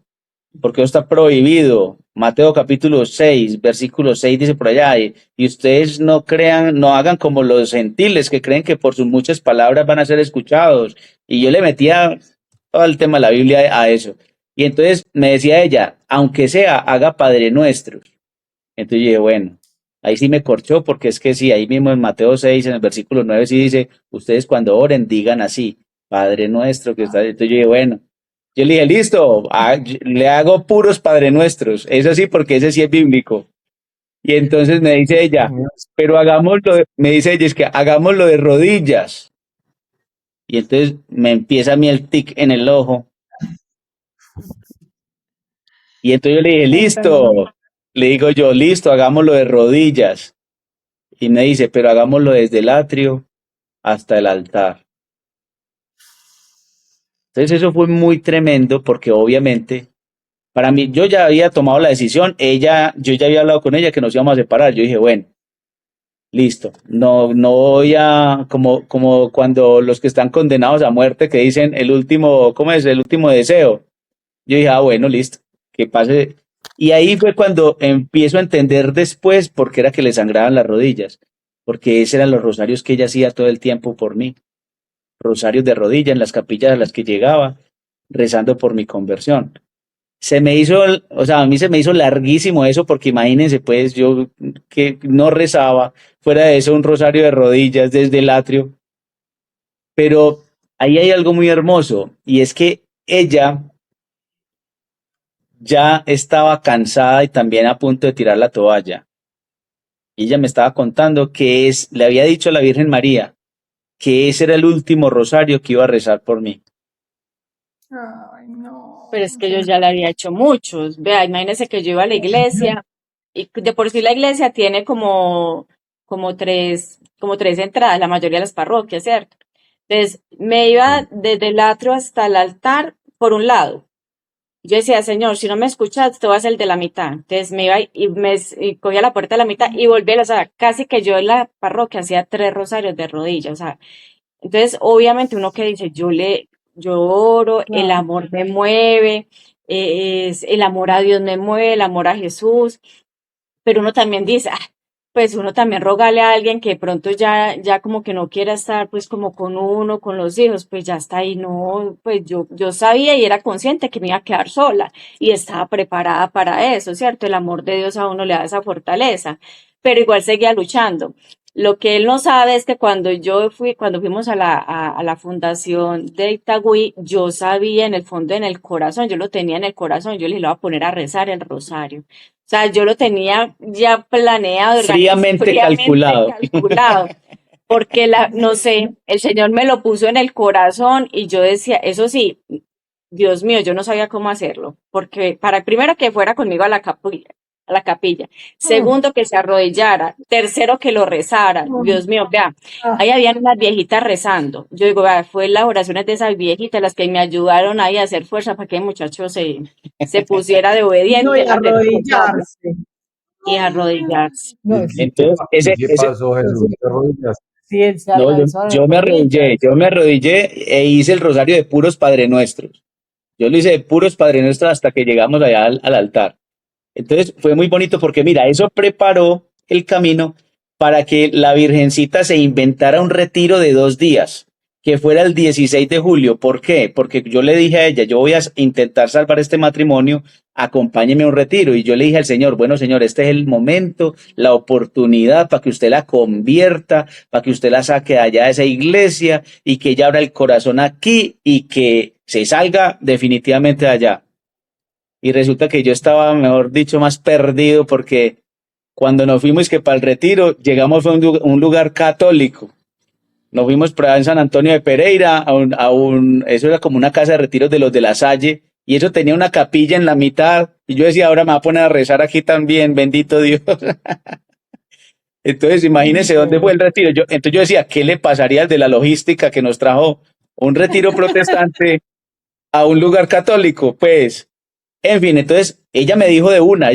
porque eso está prohibido. Mateo capítulo 6 versículo 6 dice por allá, y ustedes no crean, no hagan como los gentiles que creen que por sus muchas palabras van a ser escuchados. Y yo le metía todo el tema de la Biblia a eso. Y entonces me decía ella, aunque sea, haga Padre Nuestros. Entonces yo dije, bueno, ahí sí me corchó, porque es que sí, ahí mismo en Mateo 6 en el versículo 9 sí dice, ustedes cuando oren digan así, Padre Nuestro que está. Entonces yo dije, bueno, yo le dije, listo, le hago puros Padre Nuestros, eso sí, porque ese sí es bíblico. Y entonces me dice ella, pero me dice ella, es que hagámoslo de rodillas. Y entonces me empieza a mí el tic en el ojo. Y entonces yo le dije, listo, le digo yo, listo, hagámoslo de rodillas. Y me dice, pero hagámoslo desde el atrio hasta el altar. Entonces eso fue muy tremendo porque obviamente para mí, yo ya había tomado la decisión, yo ya había hablado con ella que nos íbamos a separar. Yo dije, bueno, listo, no voy como cuando los que están condenados a muerte que dicen el último, ¿cómo es? El último deseo. Yo dije, bueno, listo, que pase. Y ahí fue cuando empiezo a entender después por qué era que le sangraban las rodillas, porque esos eran los rosarios que ella hacía todo el tiempo por mí, rosarios de rodillas en las capillas a las que llegaba, rezando por mi conversión. A mí se me hizo larguísimo eso, porque imagínense, pues, yo que no rezaba, fuera de eso, un rosario de rodillas desde el atrio. Pero ahí hay algo muy hermoso, y es que ella ya estaba cansada y también a punto de tirar la toalla. Y ella me estaba contando le había dicho a la Virgen María que ese era el último rosario que iba a rezar por mí. Ay, no. Pero es que yo ya le había hecho muchos. Vea, imagínese que yo iba a la iglesia y de por sí la iglesia tiene como tres entradas, la mayoría de las parroquias, ¿cierto? Entonces me iba desde el atrio hasta el altar por un lado. Yo decía, Señor, si no me escuchas, te vas a hacer el de la mitad. Entonces me iba y cogía la puerta de la mitad y volvía, o sea, casi que yo en la parroquia hacía 3 rosarios de rodillas, o sea. Entonces, obviamente uno que dice, yo oro, el amor me mueve, el amor a Dios me mueve, el amor a Jesús, pero uno también dice, pues uno también rogale a alguien que de pronto ya como que no quiera estar pues como con uno, con los hijos, pues ya está ahí, no, pues yo sabía y era consciente que me iba a quedar sola y estaba preparada para eso, ¿cierto? El amor de Dios a uno le da esa fortaleza, pero igual seguía luchando. Lo que él no sabe es que cuando fuimos a la fundación de Itagüí, yo sabía en el fondo, en el corazón, yo lo tenía en el corazón, yo le iba a poner a rezar el rosario. O sea, yo lo tenía ya planeado, Fríamente fríamente calculado. calculado, porque no sé, el Señor me lo puso en el corazón y yo decía, eso sí, Dios mío, yo no sabía cómo hacerlo, porque primero que fuera conmigo a la capilla, Mm, segundo que se arrodillara, tercero que lo rezara, mm, Dios mío, vea, ah, ahí habían unas viejitas rezando, yo digo, vea, fue las oraciones de esas viejitas las que me ayudaron ahí a hacer fuerza para que el muchacho se pusiera de no, obediente y a hacer el rosario arrodillarse. y arrodillarse. No, es, Entonces, ¿Y qué pasó, eso Jesús? sí, ¿Te arrodillas? sí, él se no, alzó a las yo rodillas. me arrodillé e hice el rosario de puros Padre Nuestros. Yo lo hice de puros Padre Nuestros hasta que llegamos allá al altar. Entonces fue muy bonito porque mira, eso preparó el camino para que la Virgencita se inventara un retiro de 2 días, que fuera el 16 de julio. ¿Por qué? Porque yo le dije a ella, yo voy a intentar salvar este matrimonio, acompáñeme a un retiro. Y yo le dije al Señor, bueno Señor, este es el momento, la oportunidad para que usted la convierta, para que usted la saque de allá de esa iglesia y que ella abra el corazón aquí y que se salga definitivamente de allá. Y resulta que yo estaba, mejor dicho, más perdido porque cuando nos fuimos que para el retiro, llegamos a un lugar católico. Nos fuimos por allá en San Antonio de Pereira, eso era como una casa de retiros de los de la Salle, y eso tenía una capilla en la mitad, y yo decía, ahora me voy a poner a rezar aquí también, bendito Dios. Entonces, imagínense dónde fue el retiro. Entonces yo decía, ¿qué le pasaría al de la logística que nos trajo un retiro protestante a un lugar católico? Pues en fin, entonces ella me dijo de una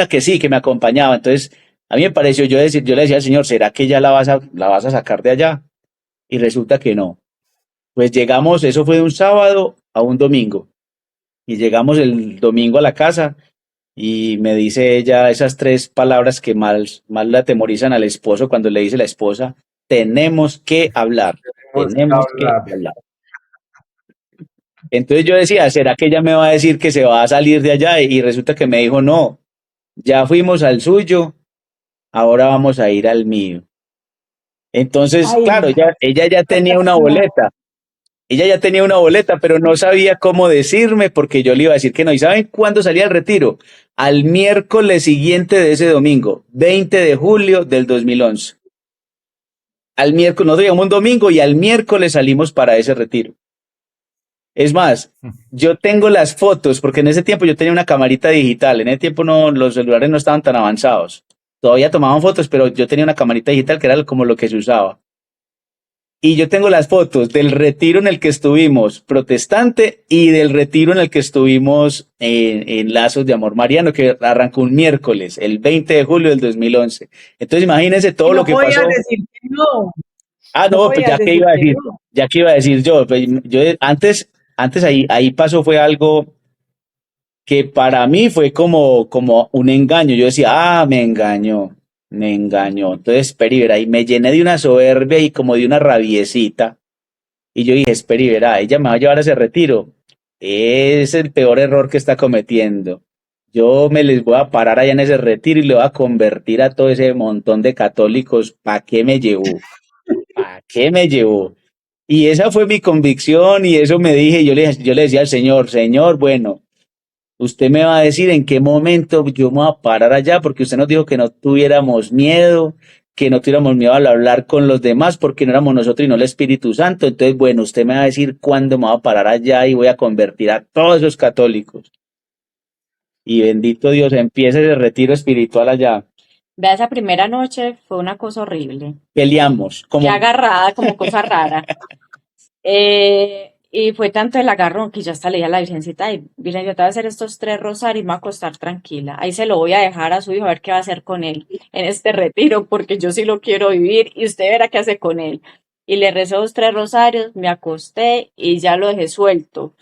que sí, que me acompañaba. Entonces, a mí me pareció yo le decía al Señor, ¿será que ya la vas a sacar de allá? Y resulta que no. Pues llegamos, eso fue de un sábado a un domingo. Y llegamos el domingo a la casa y me dice ella esas 3 palabras que más le atemorizan al esposo cuando le dice la esposa, tenemos que hablar, Tenemos que tenemos que hablar. hablar. Entonces yo decía, ¿será que ella me va a decir que se va a salir de allá? Y resulta que me dijo, no, ya fuimos al suyo, ahora vamos a ir al mío. Entonces, Ay, claro, ella ya tenía una no. boleta, ella ya tenía una boleta, pero no sabía cómo decirme porque yo le iba a decir que no. ¿Y saben cuándo salía el retiro? Al miércoles siguiente de ese domingo, 20 de julio del 2011. Al miércoles, nosotros llegamos un domingo y al miércoles salimos para ese retiro. Es más, yo tengo las fotos, porque en ese tiempo yo tenía una camarita digital, en ese tiempo no, los celulares no estaban tan avanzados. Todavía tomaban fotos, pero yo tenía una camarita digital que era como lo que se usaba. Y yo tengo las fotos del retiro en el que estuvimos protestante y del retiro en el que estuvimos en Lazos de Amor Mariano, que arrancó un miércoles, el 20 de julio del 2011. Entonces imagínense Y todo lo no que podías pasó. decir que no, Ah, no no, pues podías decir que no. ya que iba a decir yo, pues, yo antes ahí pasó fue algo que para mí fue como un engaño. Yo decía, ah, me engañó, me engañó. Entonces, espera y verá, y me llené de una soberbia y como de una rabiecita. Y yo dije, espera y verá, ella me va a llevar a ese retiro. Es el peor error que está cometiendo. Yo me les voy a parar allá en ese retiro y le voy a convertir a todo ese montón de católicos. ¿Para qué me llevó? ¿Para qué me llevó? Y esa fue mi convicción y eso me dije, yo le decía al Señor, Señor, bueno, usted me va a decir en qué momento yo me voy a parar allá, porque usted nos dijo que no tuviéramos miedo, que no tuviéramos miedo al hablar con los demás, porque no éramos nosotros y no el Espíritu Santo. Entonces, bueno, usted me va a decir cuándo me voy a parar allá y voy a convertir a todos esos católicos. Y bendito Dios, empieza ese retiro espiritual allá. Vea, esa primera noche fue una cosa horrible. Peleamos, Qué como agarrada, como cosa rara. Y fue tanto el agarrón que yo hasta le dije a la Virgencita, ay, Virgen, yo te voy a hacer estos 3 rosarios y me voy a acostar tranquila. Ahí se lo voy a dejar a su hijo a ver qué va a hacer con él en este retiro, porque yo sí lo quiero vivir y usted verá qué hace con él. Y le recé los 3 rosarios, me acosté y ya lo dejé suelto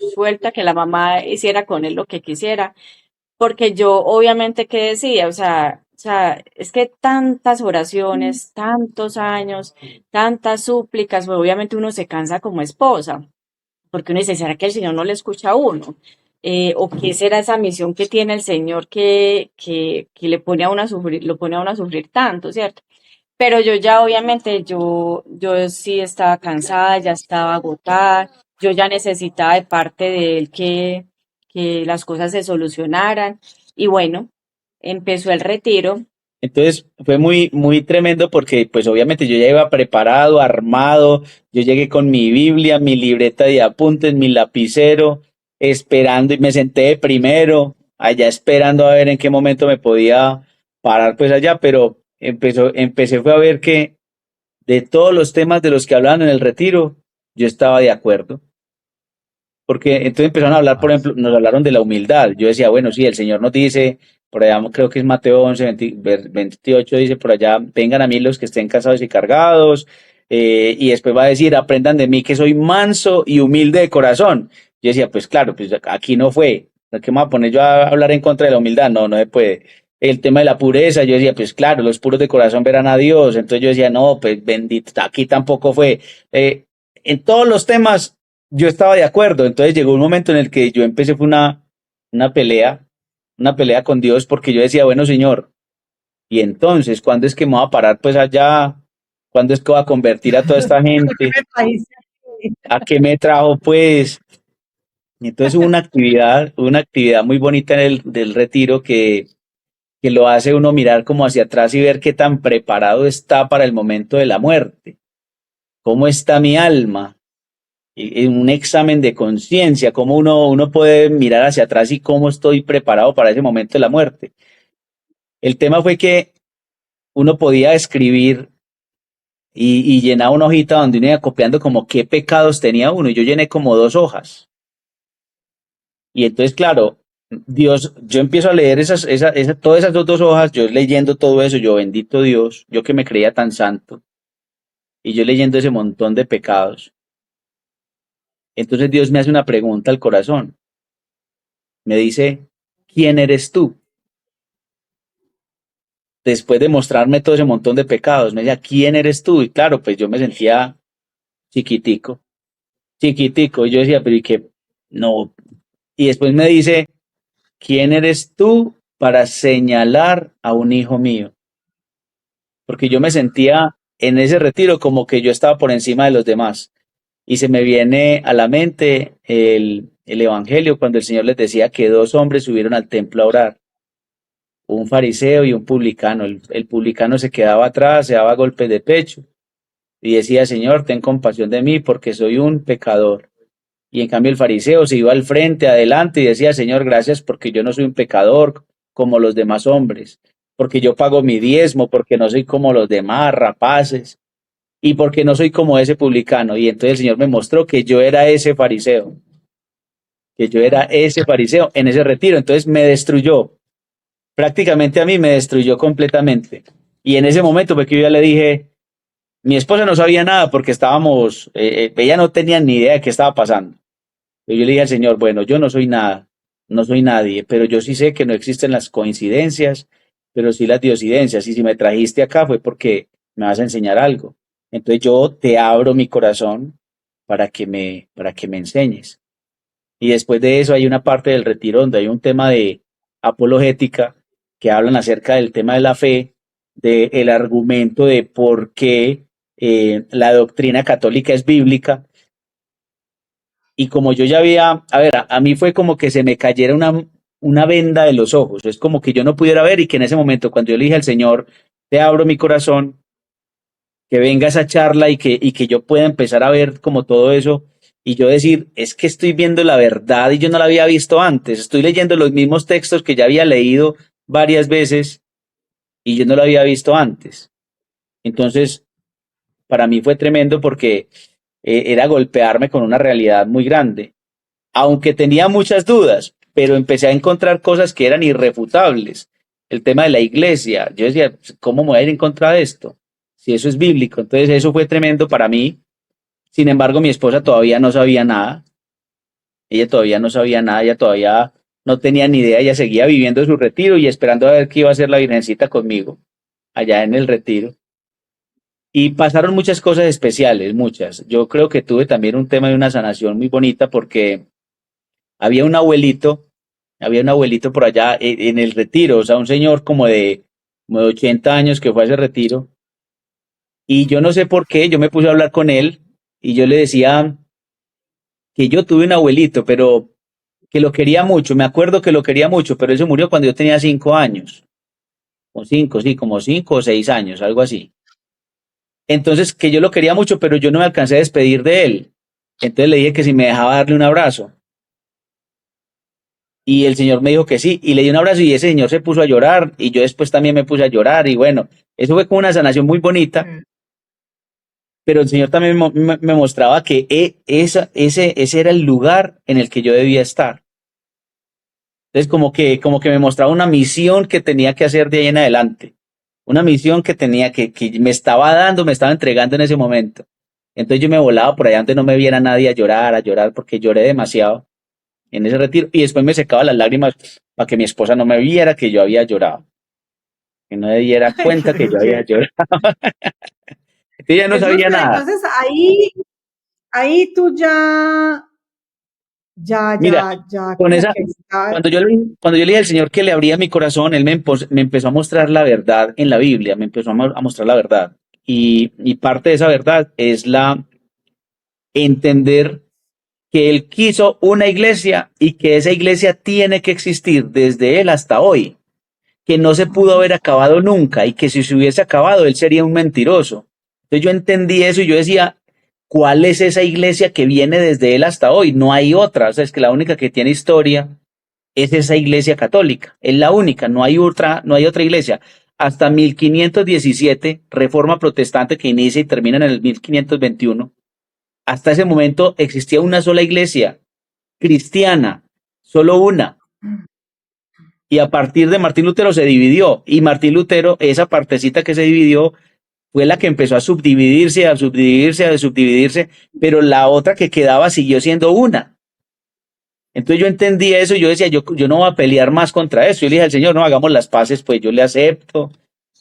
a que la mamá hiciera con él lo que quisiera. Porque yo obviamente que decía, o sea, O sea, es que tantas oraciones, tantos años, tantas súplicas, pues obviamente uno se cansa como esposa, porque uno dice, ¿será que el Señor no le escucha a uno? ¿O qué será esa misión que tiene el Señor que le pone a uno a sufrir, lo pone a uno a sufrir tanto, ¿cierto? Pero yo ya obviamente, yo sí estaba cansada, ya estaba agotada, yo ya necesitaba de parte de él que las cosas se solucionaran. Y bueno, empezó el retiro. Entonces fue muy, muy tremendo porque pues obviamente yo ya iba preparado, armado, yo llegué con mi Biblia, mi libreta de apuntes, mi lapicero, esperando y me senté de primero, allá esperando a ver en qué momento me podía parar pues allá, pero empecé fue a ver que de todos los temas de los que hablaban en el retiro, yo estaba de acuerdo. Porque entonces empezaron a hablar, por Ah, ejemplo, nos hablaron de la humildad. Yo decía, bueno, sí, el Señor nos dice, por allá creo que es Mateo 11, 28, dice por allá, vengan a mí los que estén cansados y cargados. Y después va a decir, aprendan de mí que soy manso y humilde de corazón. Yo decía, pues claro, pues aquí no fue. ¿Qué me voy a poner yo a hablar en contra de la humildad? No, no se puede. El tema de la pureza, yo decía, pues claro, los puros de corazón verán a Dios. Entonces yo decía, no, pues bendito, aquí tampoco fue. En todos los temas yo estaba de acuerdo. Entonces llegó un momento en el que yo empecé fue una pelea, una pelea con Dios porque yo decía, bueno, Señor, y entonces, ¿cuándo es que me voy a parar pues allá? ¿Cuándo es que voy a convertir a toda esta ¿Por qué gente? me trajiste aquí? ¿A qué me trajo pues? Y entonces hubo una actividad muy bonita en del retiro que lo hace uno mirar como hacia atrás y ver qué tan preparado está para el momento de la muerte. ¿Cómo está mi alma? En un examen de conciencia, cómo uno puede mirar hacia atrás y cómo estoy preparado para ese momento de la muerte. El tema fue que uno podía escribir y llenaba una hojita donde uno iba copiando como qué pecados tenía uno. Y yo llené como 2 hojas. Y entonces, claro, Dios, yo empiezo a leer todas esas dos hojas, yo leyendo todo eso, yo bendito Dios, yo que me creía tan santo, y yo leyendo ese montón de pecados. Entonces Dios me hace una pregunta al corazón. Me dice, ¿quién eres tú? Después de mostrarme todo ese montón de pecados, me decía, ¿quién eres tú? Y claro, pues yo me sentía chiquitico, chiquitico. Y yo decía, pero ¿y qué? No. Y después me dice, ¿quién eres tú para señalar a un hijo mío? Porque yo me sentía en ese retiro como que yo estaba por encima de los demás. Y se me viene a la mente el Evangelio cuando el Señor les decía que 2 hombres subieron al templo a orar, un fariseo y un publicano. El publicano se quedaba atrás, se daba golpes de pecho y decía, Señor, ten compasión de mí porque soy un pecador. Y en cambio el fariseo se iba al frente, adelante y decía, Señor, gracias porque yo no soy un pecador como los demás hombres, porque yo pago mi diezmo, porque no soy como los demás rapaces y porque no soy como ese publicano. Y entonces el Señor me mostró que yo era ese fariseo, que yo era ese fariseo en ese retiro. Entonces me destruyó, prácticamente a mí me destruyó completamente. Y en ese momento fue que yo ya le dije, mi esposa no sabía nada porque estábamos, ella no tenía ni idea de qué estaba pasando. Y yo le dije al Señor, bueno, yo no soy nada, no soy nadie, pero yo sí sé que no existen las coincidencias, pero sí las diosidencias. Y si me trajiste acá fue porque me vas a enseñar algo. Entonces yo te abro mi corazón para que me enseñes. Y después de eso hay una parte del retiro donde hay un tema de apologética que hablan acerca del tema de la fe, del argumento de por qué la doctrina católica es bíblica. Y como yo ya había, a ver, a mí fue como que se me cayera una venda de los ojos, es como que yo no pudiera ver y que en ese momento cuando yo le dije al Señor, te abro mi corazón, que venga esa charla y que yo pueda empezar a ver como todo eso y yo decir, es que estoy viendo la verdad y yo no la había visto antes, estoy leyendo los mismos textos que ya había leído varias veces y yo no lo había visto antes. Entonces, para mí fue tremendo porque era golpearme con una realidad muy grande, aunque tenía muchas dudas, pero empecé a encontrar cosas que eran irrefutables. El tema de la iglesia, yo decía, ¿cómo me voy a ir en contra de esto? Si eso es bíblico, entonces eso fue tremendo para mí. Sin embargo, mi esposa todavía no sabía nada, ella todavía no sabía nada, ella todavía no tenía ni idea, ella seguía viviendo su retiro y esperando a ver qué iba a hacer la Virgencita conmigo, allá en el retiro. Y pasaron muchas cosas especiales, muchas. Yo creo que tuve también un tema de una sanación muy bonita porque había un abuelito, había un abuelito por allá en el retiro, o sea, un señor como de 80 años que fue a ese retiro. Y yo no sé por qué, yo me puse a hablar con él y yo le decía que yo tuve un abuelito, pero que lo quería mucho. Me acuerdo que lo quería mucho, pero él se murió cuando yo tenía 5 años. O cinco, sí, como 5 o 6 años, algo así. Entonces, que yo lo quería mucho, pero yo no me alcancé a despedir de él. Entonces le dije que si me dejaba darle un abrazo. Y el señor me dijo que sí, y le di un abrazo y ese señor se puso a llorar y yo después también me puse a llorar y bueno, eso fue como una sanación muy bonita, Mm. pero el señor también me mostraba que ese era el lugar en el que yo debía estar. Entonces como que me mostraba una misión que tenía que hacer de ahí en adelante, una misión que tenía que me estaba dando, me estaba entregando en ese momento. Entonces yo me volaba por allá donde no me viera nadie a llorar porque lloré demasiado en ese retiro y después me secaba las lágrimas para que mi esposa no me viera que yo había llorado, que no se diera Ay, qué cuenta que yo había belleza. llorado. Ella no Jesús, sabía pero nada. entonces ahí tú ya, ya, Mira, ya, ya, con como esa, que está. cuando yo le dije al Señor que le abría mi corazón, Él me empezó a mostrar la verdad en la Biblia, me empezó a mostrar la verdad. Y parte de esa verdad es la entender que Él quiso una iglesia y que esa iglesia tiene que existir desde Él hasta hoy, que no se pudo haber acabado nunca y que si se hubiese acabado, Él sería un mentiroso. Entonces yo entendí eso y yo decía, ¿cuál es esa iglesia que viene desde Él hasta hoy? No hay otra, o sea, es que la única que tiene historia es esa iglesia católica, es la única, no hay otra iglesia. Hasta 1517, Reforma Protestante que inicia y termina en el 1521, hasta ese momento existía una sola iglesia cristiana, solo una. Y a partir de Martín Lutero se dividió. Y Martín Lutero, esa partecita que se dividió, fue la que empezó a subdividirse, a subdividirse, a subdividirse, pero la otra que quedaba siguió siendo una. Entonces yo entendí eso y yo decía, yo no voy a pelear más contra eso. Yo le dije al Señor, no, hagamos las paces, pues yo le acepto,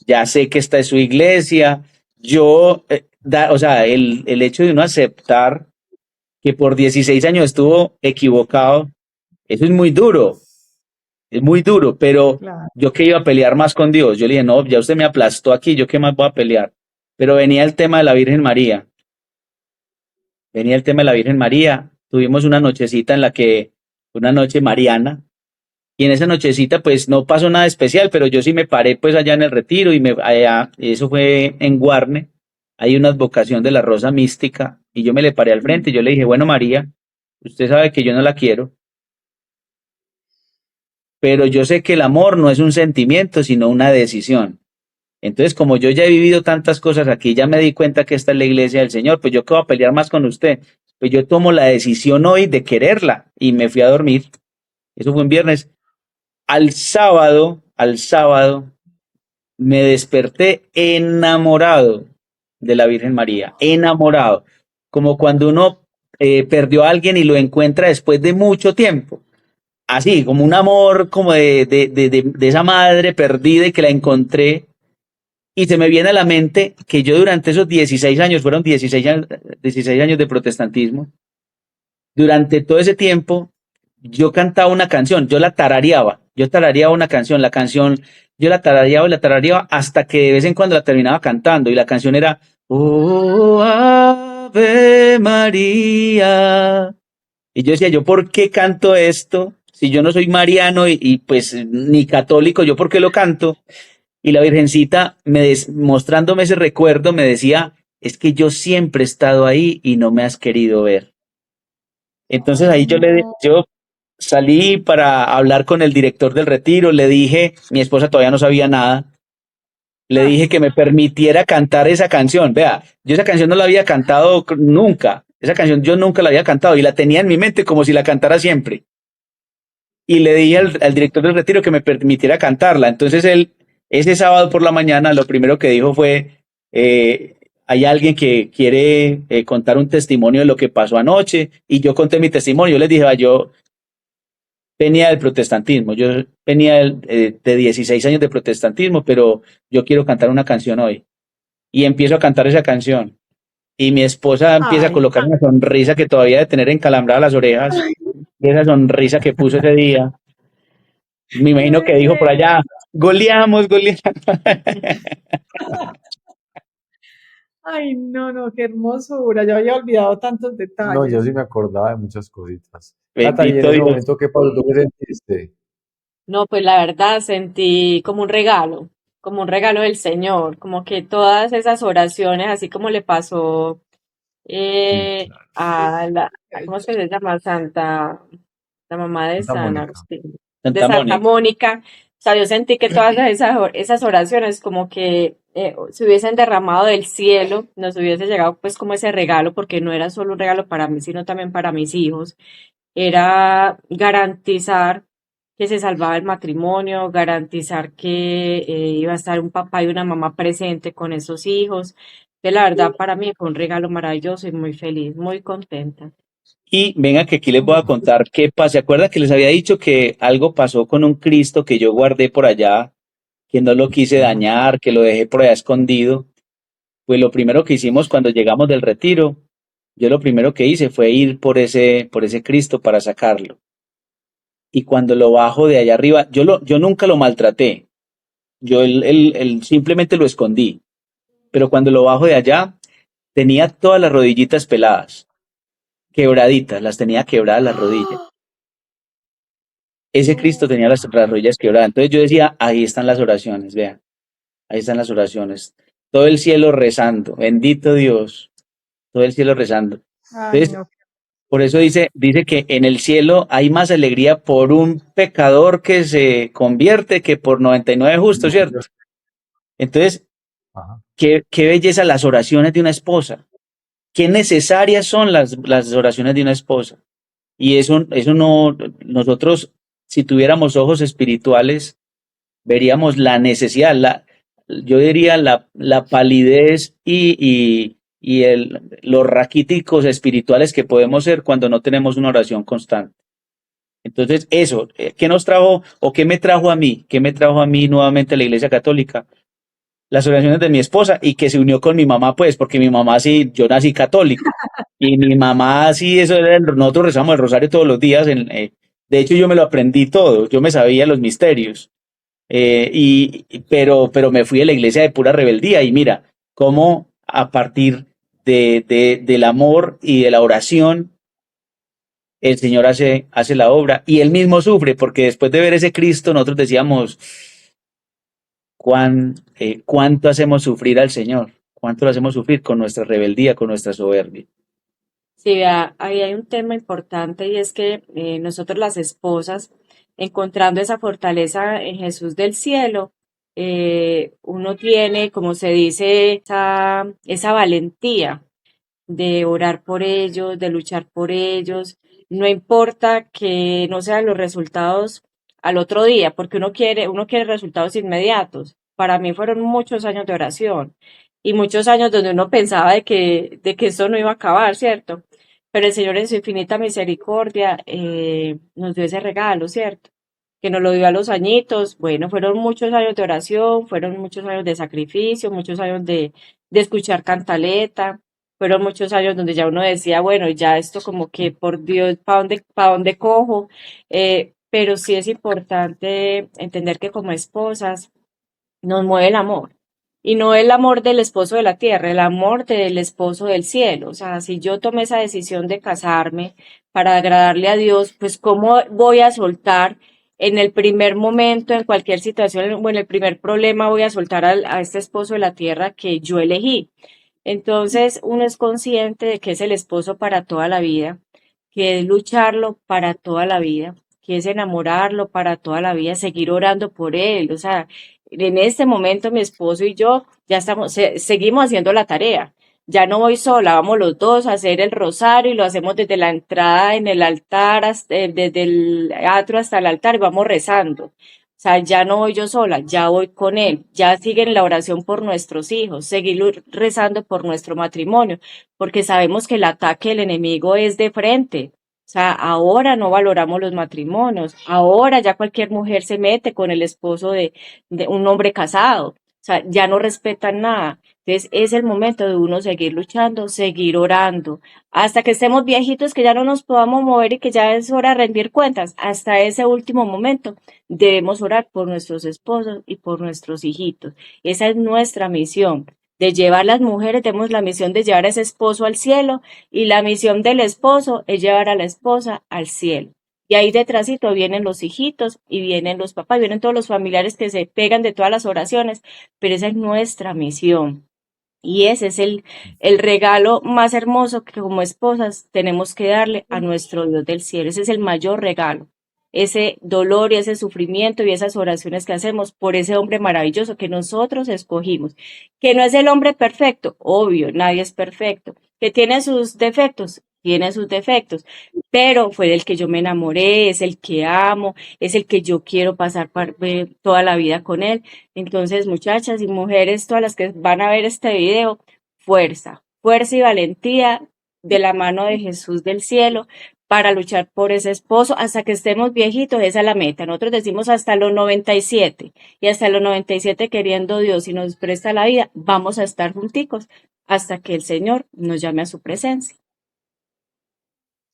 ya sé que esta es su iglesia. Yo, o sea, el hecho de uno aceptar que por 16 años estuvo equivocado, eso es muy duro, pero Claro. yo que iba a pelear más con Dios. Yo le dije, no, ya usted me aplastó aquí, yo qué más voy a pelear. Pero venía el tema de la Virgen María, venía el tema de la Virgen María. Tuvimos una nochecita una noche mariana, y en esa nochecita pues no pasó nada especial, pero yo sí me paré pues allá en el retiro allá, eso fue en Guarne, hay una advocación de la Rosa Mística, y yo me le paré al frente y yo le dije, bueno María, usted sabe que yo no la quiero, pero yo sé que el amor no es un sentimiento, sino una decisión. Entonces, como yo ya he vivido tantas cosas aquí, ya me di cuenta que esta es la iglesia del Señor, pues yo qué voy a pelear más con usted. Pues yo tomo la decisión hoy de quererla y me fui a dormir. Eso fue un viernes. Al sábado, me desperté enamorado de la Virgen María, enamorado, como cuando uno perdió a alguien y lo encuentra después de mucho tiempo. Así, como un amor como de esa madre perdida y que la encontré. Y se me viene a la mente que yo durante esos 16 años, fueron 16 años de protestantismo, durante todo ese tiempo yo cantaba una canción, yo tarareaba una canción, la canción, yo la tarareaba y la tarareaba hasta que de vez en cuando la terminaba cantando y la canción era, oh, Ave María. Y yo decía, ¿yo por qué canto esto? Si yo no soy mariano y pues ni católico, ¿yo por qué lo canto? Y la Virgencita, mostrándome ese recuerdo, me decía, es que yo siempre he estado ahí y no me has querido ver. Entonces ahí Oh, yo salí para hablar con el director del retiro, le dije, mi esposa todavía no sabía nada, le ah, dije que me permitiera cantar esa canción. Vea, yo esa canción no la había cantado nunca, esa canción yo nunca la había cantado y la tenía en mi mente como si la cantara siempre. Y le dije al director del retiro que me permitiera cantarla. Entonces él, ese sábado por la mañana, lo primero que dijo fue, hay alguien que quiere contar un testimonio de lo que pasó anoche, y yo conté mi testimonio. Yo les dije, venía del protestantismo. Yo venía de 16 años de protestantismo, pero yo quiero cantar una canción hoy. Y empiezo a cantar esa canción. Y mi esposa empieza a Ay, colocar una sonrisa que todavía de tener encalambradas las orejas, y esa sonrisa que puso ese día. Me qué imagino que dijo por allá, belleza. goleamos, goleamos. Ay, no, no, qué hermosura. Yo había olvidado tantos No, yo detalles. sí me acordaba de muchas cositas. Cata, y en Bendito ese Dios. momento, ¿qué pasó? ¿Tú qué sentiste? No, pues la verdad sentí como un regalo del Señor, como que todas esas oraciones, así como le pasó Sí, claro. ¿cómo es que se llama? La mamá de Santa San Mónica. Agustín, de Santa Santa Mónica. Mónica. O sea, yo sentí que todas esas oraciones como que se hubiesen derramado del cielo, nos hubiese llegado pues como ese regalo, porque no era solo un regalo para mí, sino también para mis hijos. Era garantizar que se salvaba el matrimonio, garantizar que iba a estar un papá y una mamá presente con esos hijos. Que la verdad para mí fue un regalo maravilloso y muy feliz, muy contenta. Y venga que aquí les voy a contar qué pasa. ¿Se acuerdan que les había dicho que algo pasó con un Cristo que yo guardé por allá, que no lo quise Ujú. dañar, que lo dejé por allá escondido? Pues lo primero que hicimos cuando llegamos del retiro, yo lo primero que hice fue ir por ese Cristo para sacarlo. Y cuando lo bajo de allá arriba, yo nunca lo maltraté, simplemente lo escondí. Pero cuando lo bajo de allá, tenía todas las rodillitas peladas, quebraditas, las tenía quebradas las rodillas. Ese Cristo tenía las rodillas quebradas. Entonces yo decía, ahí están las oraciones, vean, ahí están las oraciones. Todo el cielo rezando, bendito Dios, todo el cielo rezando. Ay, Entonces, no. por eso dice que en el cielo hay más alegría por un pecador que se convierte que por 99 justos, ¿cierto? Entonces, Ajá. qué belleza las oraciones de una esposa. Qué necesarias son las oraciones de una esposa. Y eso no, nosotros, si tuviéramos ojos espirituales, veríamos la necesidad, yo diría la palidez y los raquíticos espirituales que podemos ser cuando no tenemos una oración constante. Entonces, eso, ¿qué nos trajo o qué me trajo a mí? ¿Qué me trajo a mí nuevamente a la Iglesia Católica? Las oraciones de mi esposa y que se unió con mi mamá, pues, porque mi mamá sí, yo nací católico y mi mamá sí, nosotros rezamos el rosario todos los días. De hecho, yo me lo aprendí todo, yo me sabía los misterios, pero me fui a la iglesia de pura rebeldía y mira, cómo a partir del amor y de la oración, el Señor hace la obra y él mismo sufre, porque después de ver ese Cristo, nosotros decíamos, ¿cuánto hacemos sufrir al Señor? ¿Cuánto lo hacemos sufrir con nuestra rebeldía, con nuestra soberbia? Sí, vea, ahí hay un tema importante y es que nosotros las esposas, encontrando esa fortaleza en Jesús del cielo, uno tiene, como se dice, esa valentía de orar por ellos, de luchar por ellos. No importa que no sean los resultados al otro día, porque uno quiere resultados inmediatos. Para mí fueron muchos años de oración y muchos años donde uno pensaba de que esto no iba a acabar, ¿cierto? Pero el Señor en su infinita misericordia nos dio ese regalo, ¿cierto? Que nos lo dio a los añitos. Bueno, fueron muchos años de oración, fueron muchos años de sacrificio, muchos años de escuchar cantaleta, fueron muchos años donde ya uno decía, bueno, ya esto como que por Dios, pa dónde cojo? Pero sí es importante entender que como esposas nos mueve el amor. Y no el amor del esposo de la tierra, el amor del esposo del cielo. O sea, si yo tomé esa decisión de casarme para agradarle a Dios, pues ¿cómo voy a soltar en el primer momento, en cualquier situación o en el primer problema, voy a soltar a este esposo de la tierra que yo elegí? Entonces, uno es consciente de que es el esposo para toda la vida, que es lucharlo para toda la vida, que es enamorarlo para toda la vida, seguir orando por él. O sea, en este momento mi esposo y yo ya seguimos haciendo la tarea. Ya no voy sola, vamos los dos a hacer el rosario y lo hacemos desde la entrada en el altar, desde el atrio hasta el altar y vamos rezando. O sea, ya no voy yo sola, ya voy con él, ya siguen la oración por nuestros hijos, seguir rezando por nuestro matrimonio, porque sabemos que el ataque del enemigo es de frente. O sea, ahora no valoramos los matrimonios, ahora ya cualquier mujer se mete con el esposo de un hombre casado, o sea, ya no respetan nada. Entonces es el momento de uno seguir luchando, seguir orando, hasta que estemos viejitos, que ya no nos podamos mover y que ya es hora de rendir cuentas. Hasta ese último momento debemos orar por nuestros esposos y por nuestros hijitos. Esa es nuestra misión, de llevar las mujeres, tenemos la misión de llevar a ese esposo al cielo y la misión del esposo es llevar a la esposa al cielo. Y ahí detrásito vienen los hijitos y vienen los papás, vienen todos los familiares que se pegan de todas las oraciones, pero esa es nuestra misión. Y ese es el regalo más hermoso que como esposas tenemos que darle a nuestro Dios del cielo. Ese es el mayor regalo. Ese dolor y ese sufrimiento y esas oraciones que hacemos por ese hombre maravilloso que nosotros escogimos. Que no es el hombre perfecto, obvio, nadie es perfecto. Que tiene sus defectos, pero fue del que yo me enamoré, es el que amo, es el que yo quiero pasar toda la vida con él. Entonces, muchachas y mujeres, todas las que van a ver este video, fuerza, fuerza y valentía de la mano de Jesús del cielo para luchar por ese esposo hasta que estemos viejitos, esa es la meta. Nosotros decimos hasta los 97 y hasta los 97 queriendo Dios y nos presta la vida, vamos a estar junticos hasta que el Señor nos llame a su presencia.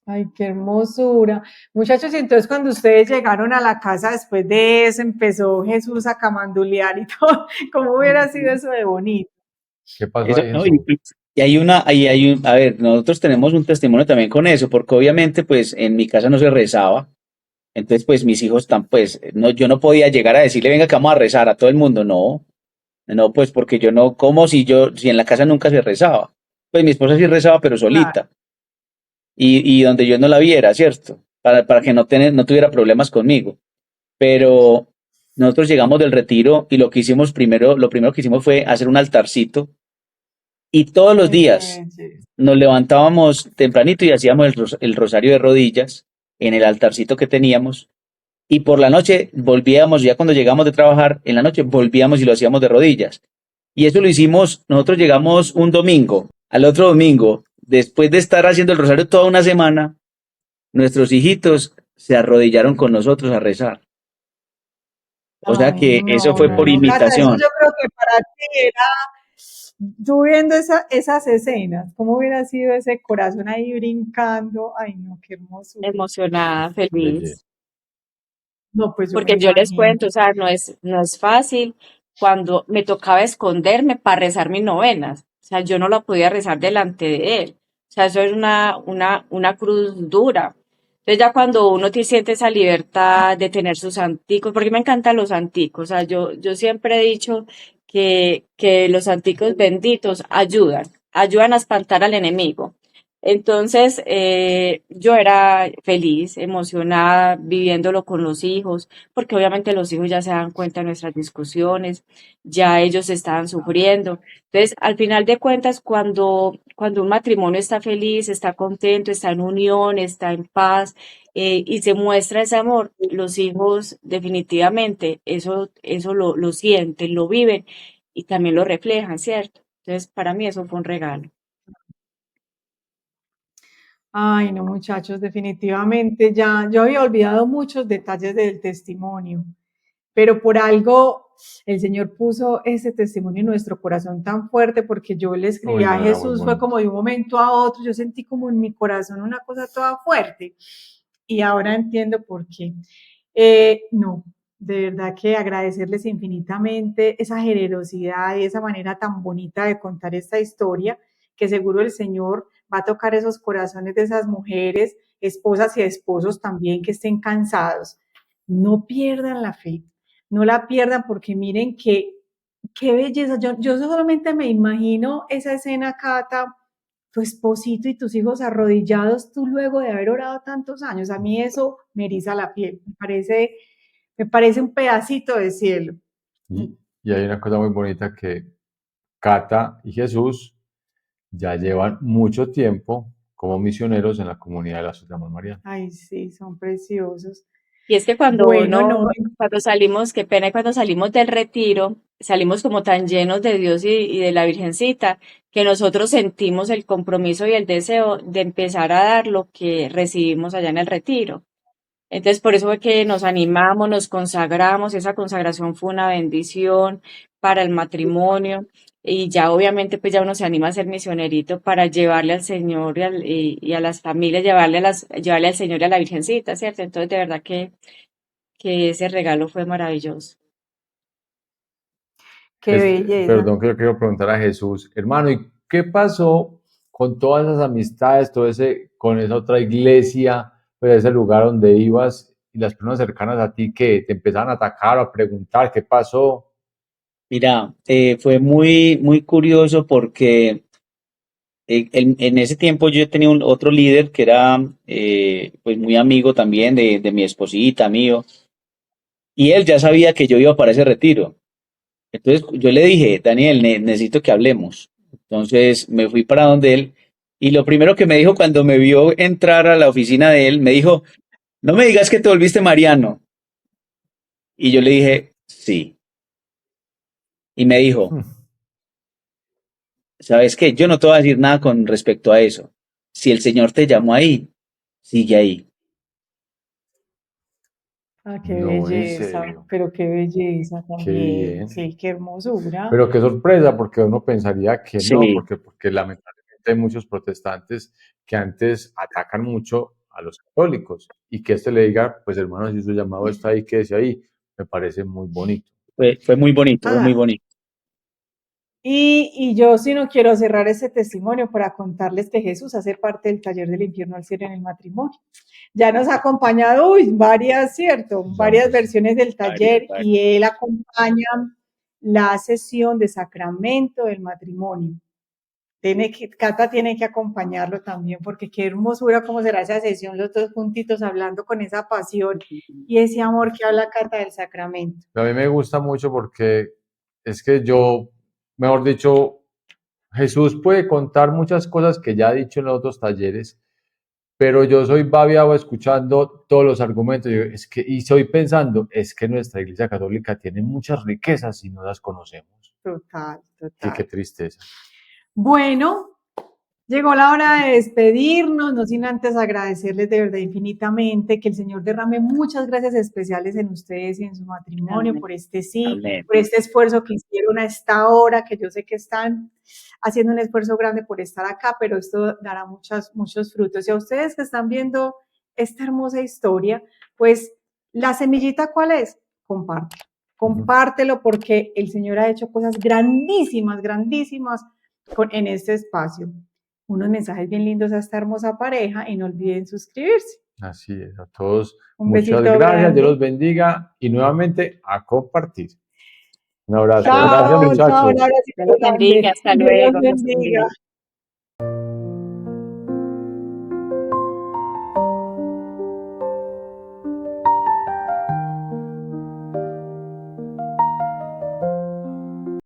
Ay, qué hermosura. Muchachos, y entonces cuando ustedes llegaron a la casa después de eso, empezó Jesús a camandulear y todo, ¿cómo hubiera sido eso de bonito? ¿Qué pasó Eso, ahí, no, Jesús? y hay una, ahí hay un, a ver, nosotros tenemos un testimonio también con eso, porque obviamente, pues, en mi casa no se rezaba, entonces, pues, mis hijos están, pues, no, yo no podía llegar a decirle, venga, que vamos a rezar a todo el mundo, no, no, pues, porque yo no, como si en la casa nunca se rezaba, pues, mi esposa sí rezaba, pero Claro. solita, y donde yo no la viera, ¿cierto? Para que no tuviera problemas conmigo, pero nosotros llegamos del retiro y lo primero que hicimos fue hacer un altarcito, y todos los Qué días belleza. nos levantábamos tempranito y hacíamos el rosario de rodillas en el altarcito que teníamos. Y por la noche volvíamos, ya cuando llegamos de trabajar, en la noche volvíamos y lo hacíamos de rodillas. Y eso lo hicimos, nosotros llegamos un domingo, al otro domingo, después de estar haciendo el rosario toda una semana, nuestros hijitos se arrodillaron con nosotros a rezar. O sea Ay, que eso no, fue no, por no, Cata, eso imitación. yo creo que para ti era, tú viendo esas escenas, ¿cómo hubiera sido ese corazón ahí brincando? Ay, no, qué hermosura. Emocionada, Belleza. feliz. No, pues yo me Porque yo les imagino. cuento, o sea, no es fácil cuando me tocaba esconderme para rezar mis novenas. O sea, yo no la podía rezar delante de él. O sea, eso es una cruz dura. Entonces ya cuando uno siente esa libertad de tener sus anticos, porque me encantan los anticos, o sea, yo siempre he dicho que los anticos benditos ayudan a espantar al enemigo. Entonces, yo era feliz, emocionada, viviéndolo con los hijos, porque obviamente los hijos ya se dan cuenta de nuestras discusiones, ya ellos estaban sufriendo. Entonces, al final de cuentas, cuando un matrimonio está feliz, está contento, está en unión, está en paz, y se muestra ese amor, los hijos definitivamente eso lo sienten, lo viven y también lo reflejan, ¿cierto? Entonces, para mí eso fue un regalo. Ay, no, muchachos, definitivamente ya, yo había olvidado muchos detalles del testimonio, pero por algo el Señor puso ese testimonio en nuestro corazón tan fuerte, porque yo le escribí Uy, a no, era muy Jesús, fue bonito. como de un momento a otro, yo sentí como en mi corazón una cosa toda fuerte y ahora entiendo por qué. No, de verdad que agradecerles infinitamente esa generosidad y esa manera tan bonita de contar esta historia, que seguro el Señor va a tocar esos corazones de esas mujeres, esposas y esposos también que estén cansados. No pierdan la fe, no la pierdan porque miren qué belleza. Yo solamente me imagino esa escena, Cata, tu esposito y tus hijos arrodillados, tú luego de haber orado tantos años. A mí eso me eriza la piel, me parece un pedacito de cielo. Y hay una cosa muy bonita que Cata y Jesús ya llevan mucho tiempo como misioneros en la comunidad de la Sota Mariana. Ay, sí, son preciosos. Y es que cuando Bueno, no, cuando salimos, qué pena, y cuando salimos del retiro, salimos como tan llenos de Dios y de la Virgencita, que nosotros sentimos el compromiso y el deseo de empezar a dar lo que recibimos allá en el retiro. Entonces, por eso fue que nos animamos, nos consagramos, esa consagración fue una bendición para el matrimonio y ya obviamente pues ya uno se anima a ser misionerito para llevarle al Señor y a las familias, llevarle al Señor y a la Virgencita, ¿cierto? Entonces, de verdad que ese regalo fue maravilloso. qué belleza. Perdón, que yo quiero preguntar a Jesús, hermano, ¿y qué pasó con todas esas amistades, con esa otra iglesia, pues ese lugar donde ibas y las personas cercanas a ti que te empezaban a atacar o a preguntar qué pasó? Mira, fue muy curioso porque en ese tiempo yo tenía otro líder que era pues muy amigo también de mi esposita, mío, y él ya sabía que yo iba para ese retiro. Entonces yo le dije, Daniel, necesito que hablemos. Entonces me fui para donde él y lo primero que me dijo cuando me vio entrar a la oficina de él, me dijo, no me digas que te volviste Mariano. Y yo le dije, sí. Y me dijo, ¿sabes qué? Yo no te voy a decir nada con respecto a eso. Si el Señor te llamó ahí, sigue ahí. Ah, qué No, en belleza, serio, pero qué belleza qué también. bien. Sí, qué hermosura. Pero qué sorpresa, porque uno pensaría que no, Sí, porque lamentablemente hay muchos protestantes que antes atacan mucho a los católicos y que este le diga, pues hermano, si su llamado está ahí, quédese ahí, me parece muy bonito. fue muy bonito, fue muy Ah, bonito. y yo sí no quiero cerrar ese testimonio para contarles que Jesús hace parte del taller del infierno al cielo en el matrimonio. Ya nos ha acompañado, varias, ¿cierto? Varias versiones del Varias, taller varias. y él acompaña la sesión de sacramento del matrimonio. Cata tiene que acompañarlo también, porque qué hermosura cómo será esa sesión, los dos juntitos hablando con esa pasión y ese amor que habla Cata del sacramento. A mí me gusta mucho porque es que yo, mejor dicho, Jesús puede contar muchas cosas que ya ha dicho en los otros talleres, pero yo soy babiado escuchando todos los argumentos y soy pensando, es que nuestra Iglesia Católica tiene muchas riquezas y no las conocemos. Total, Sí, qué total. tristeza. Bueno, llegó la hora de despedirnos, no sin antes agradecerles de verdad infinitamente, que el Señor derrame muchas gracias especiales en ustedes y en su matrimonio, Amén. por este sí, Amén. por este esfuerzo que hicieron a esta hora, que yo sé que están haciendo un esfuerzo grande por estar acá, pero esto dará muchos frutos. Y a ustedes que están viendo esta hermosa historia, pues la semillita, ¿cuál es? Compártelo. Compártelo porque el Señor ha hecho cosas grandísimas, grandísimas en este espacio. Unos mensajes bien lindos a esta hermosa pareja y no olviden suscribirse. Así es, a todos Un muchas besito gracias, Dios grande. los bendiga y nuevamente a compartir. Un abrazo, Chao, gracias Chao, chao. chao, un muchachos. abracito Dios los bendiga, grande. hasta Dios los luego, Dios los bendiga. bendiga.